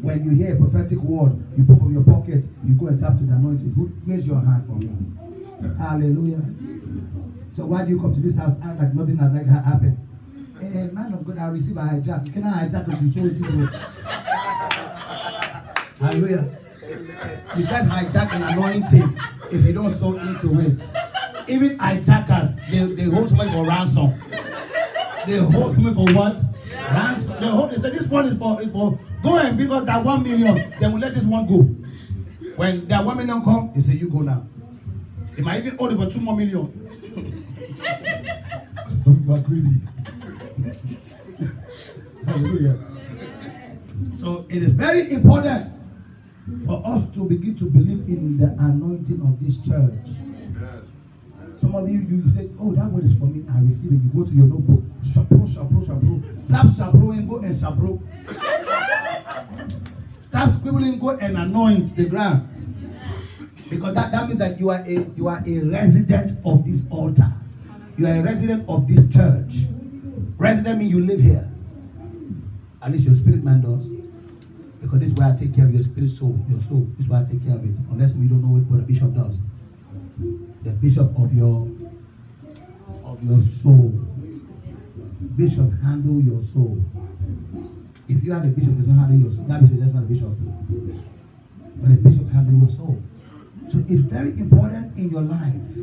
When you hear a prophetic word, you put from your pocket, you go and tap to the anointing. Raise your hand for me. Hallelujah. So why do you come to this house act like nothing like that happened? Hey, man of God, I receive a hijack. You cannot hijack because you show it to me. Hallelujah. You can't hijack an anointing if you don't sow into it. Even hijackers, they hold somebody for ransom. They hold somebody for what? Ransom. They say this one is for go and give us that 1 million. Then we'll let this one go. When that 1 million come, they say you go now. They might even hold it for 2 more million. Some people are greedy. Hallelujah. So it is very important for us to begin to believe in the anointing of this church. Some of you say, oh, that word is for me. I receive it. You go to your notebook. Shabro. Stop shabroing, go and shabro. Stop scribbling, go and anoint the ground. Because that means that you are a resident of this altar. You are a resident of this church. Resident means you live here. At least your spirit man does. Because this is where I take care of your spirit soul, your soul. This is where I take care of it. Unless we don't know what a bishop does. The bishop of of your soul. Bishop, handle your soul. If you have a bishop that doesn't handle your soul, that bishop is not a bishop. But a bishop handle your soul. So it's very important in your life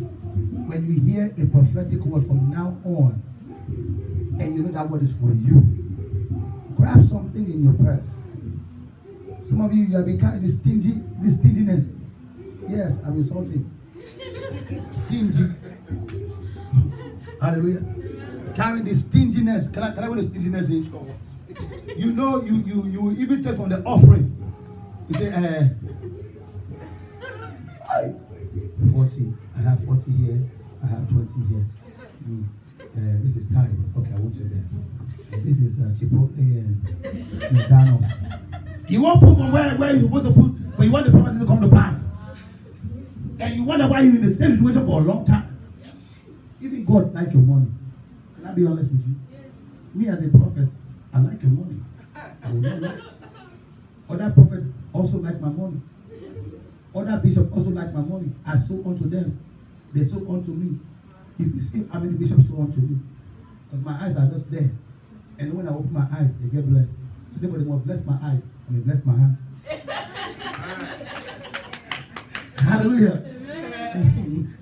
when you hear a prophetic word from now on, and you know that word is for you. Grab something in your purse. Some of you have been carrying this stinginess. Yes, I'm insulting. Stingy. Hallelujah. Carrying the stinginess. Can I what the stinginess is? You know, you even take from the offering. You say, 40. I have 40 here. I have 20 here. This is time. Okay, I want you there. This is Chipotle and McDonald's. You won't put from where you're supposed to put, but you want the prophecy to come to pass. And you wonder why you're in the same situation for a long time. Even God like your money. Can I be honest with you? Me as a prophet, I like your money. I will not lie. Other prophet also like my money. Other bishop also like my money. I sow unto them. They sow unto me. If you see how many bishops sow unto me, because my eyes are just there. And when I open my eyes, they get blessed. So therefore, they must bless my eyes and they bless my hand. Hallelujah.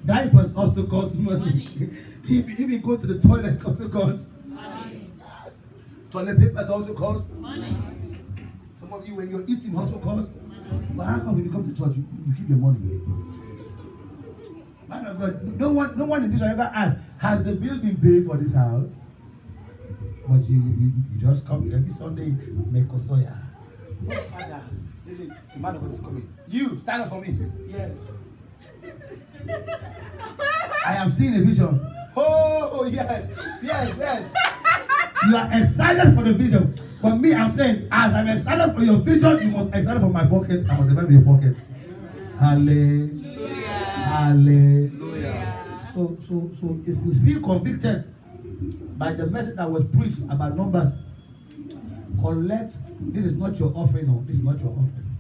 Diapers also cost money. If you go to the toilet, it also costs money. Toilet papers also cost money. Some of you, when you're eating, also cost money. But how come when you come to church, you keep your money? Man of God, no one in this will ever ask, has the bill been paid for this house? But you just come to every Sunday, make Kosoya. Oh, Father, the man of God is coming. You, stand up for me. Yes. I am seeing a vision. Oh, yes. You are excited for the vision. But me, I'm saying, as I'm excited for your vision, you must excited for my pocket. I must excited for your pocket. Hallelujah. Hallelujah. So if you feel convicted by the message that was preached about numbers, collect. This is not your offering. No, this is not your offering.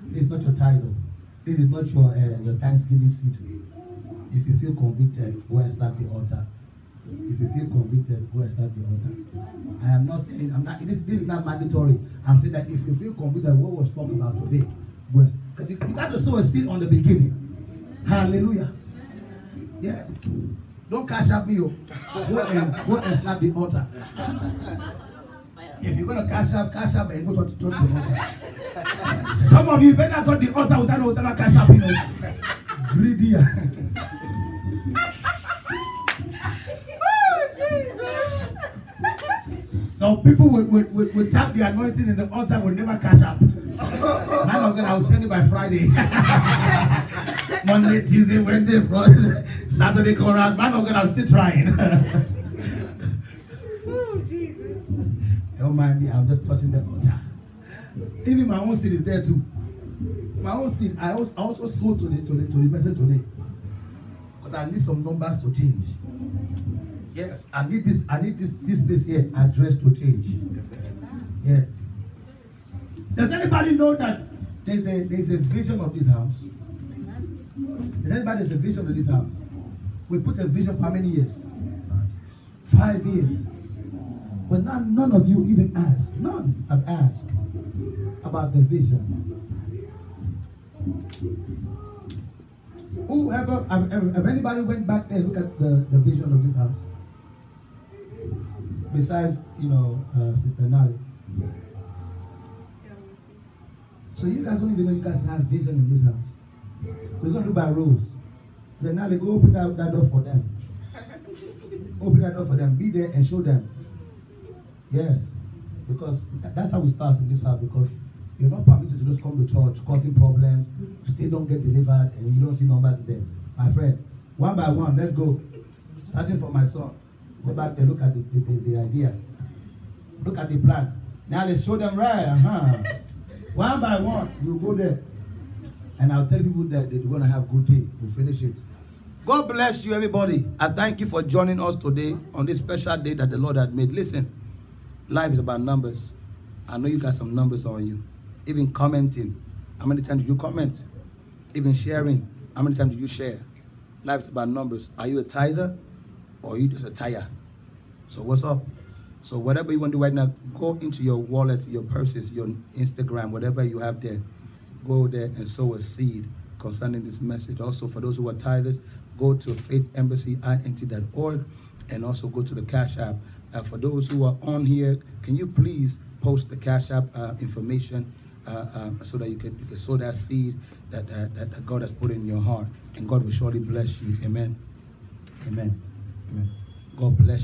This is not your title. This is not your Thanksgiving seed. If you feel convicted, go and slap the altar. If you feel convicted, go and slap the altar. I am not saying, this is not mandatory. I'm saying that if you feel convicted, what was talked about today, because you got to sow a seed on the beginning. Hallelujah. Yes. Don't cash up me. Go and slap the altar. If you're going to cash up and go to the altar. Some of you better touch the altar without cash up. Greedy. Some people will tap the anointing in the altar, will never cash up. Man of God, I will send it by Friday. Monday, Tuesday, Wednesday, Friday, Saturday, come around. Man of God, I'm still trying. Don't mind me, I'm just touching the altar. Even my own seed is there too. My own seed, I also sold to the message today. Because I need some numbers to change. Yes, I need this place here address to change. Yes. Does anybody know that there's a vision of this house? Does anybody has a vision of this house? We put a vision for how many years? 5 years. But none of you even asked. None have asked about the vision. Whoever, have anybody went back there and looked at the vision of this house? Besides, Sister Nali. So you guys don't even know you guys have vision in this house. We're going to do by rules. So Nali, go open that door for them. Open that door for them. Be there and show them. Yes. Because that's how we start in this house. Because you're not permitted to just come to church, causing problems, still don't get delivered, and you don't see numbers there. My friend, one by one, let's go. Starting from my son. Go back there, look at the idea. Look at the plan. Now let's show them right. One by one, we'll go there. And I'll tell people that they're going to have a good day. We'll finish it. God bless you, everybody. I thank you for joining us today on this special day that the Lord had made. Listen, life is about numbers. I know you got some numbers on you. Even commenting. How many times did you comment? Even sharing. How many times did you share? Life is about numbers. Are you a tither or you just a tire. So what's up? So whatever you want to do right now, go into your wallet, your purses, your Instagram, whatever you have there. Go there and sow a seed concerning this message. Also, for those who are tithers, go to faithembassyint.org and also go to the Cash App. For those who are on here, can you please post the Cash App information so that you can sow that seed that God has put in your heart, and God will surely bless you. Amen. Amen. Amen. God bless you.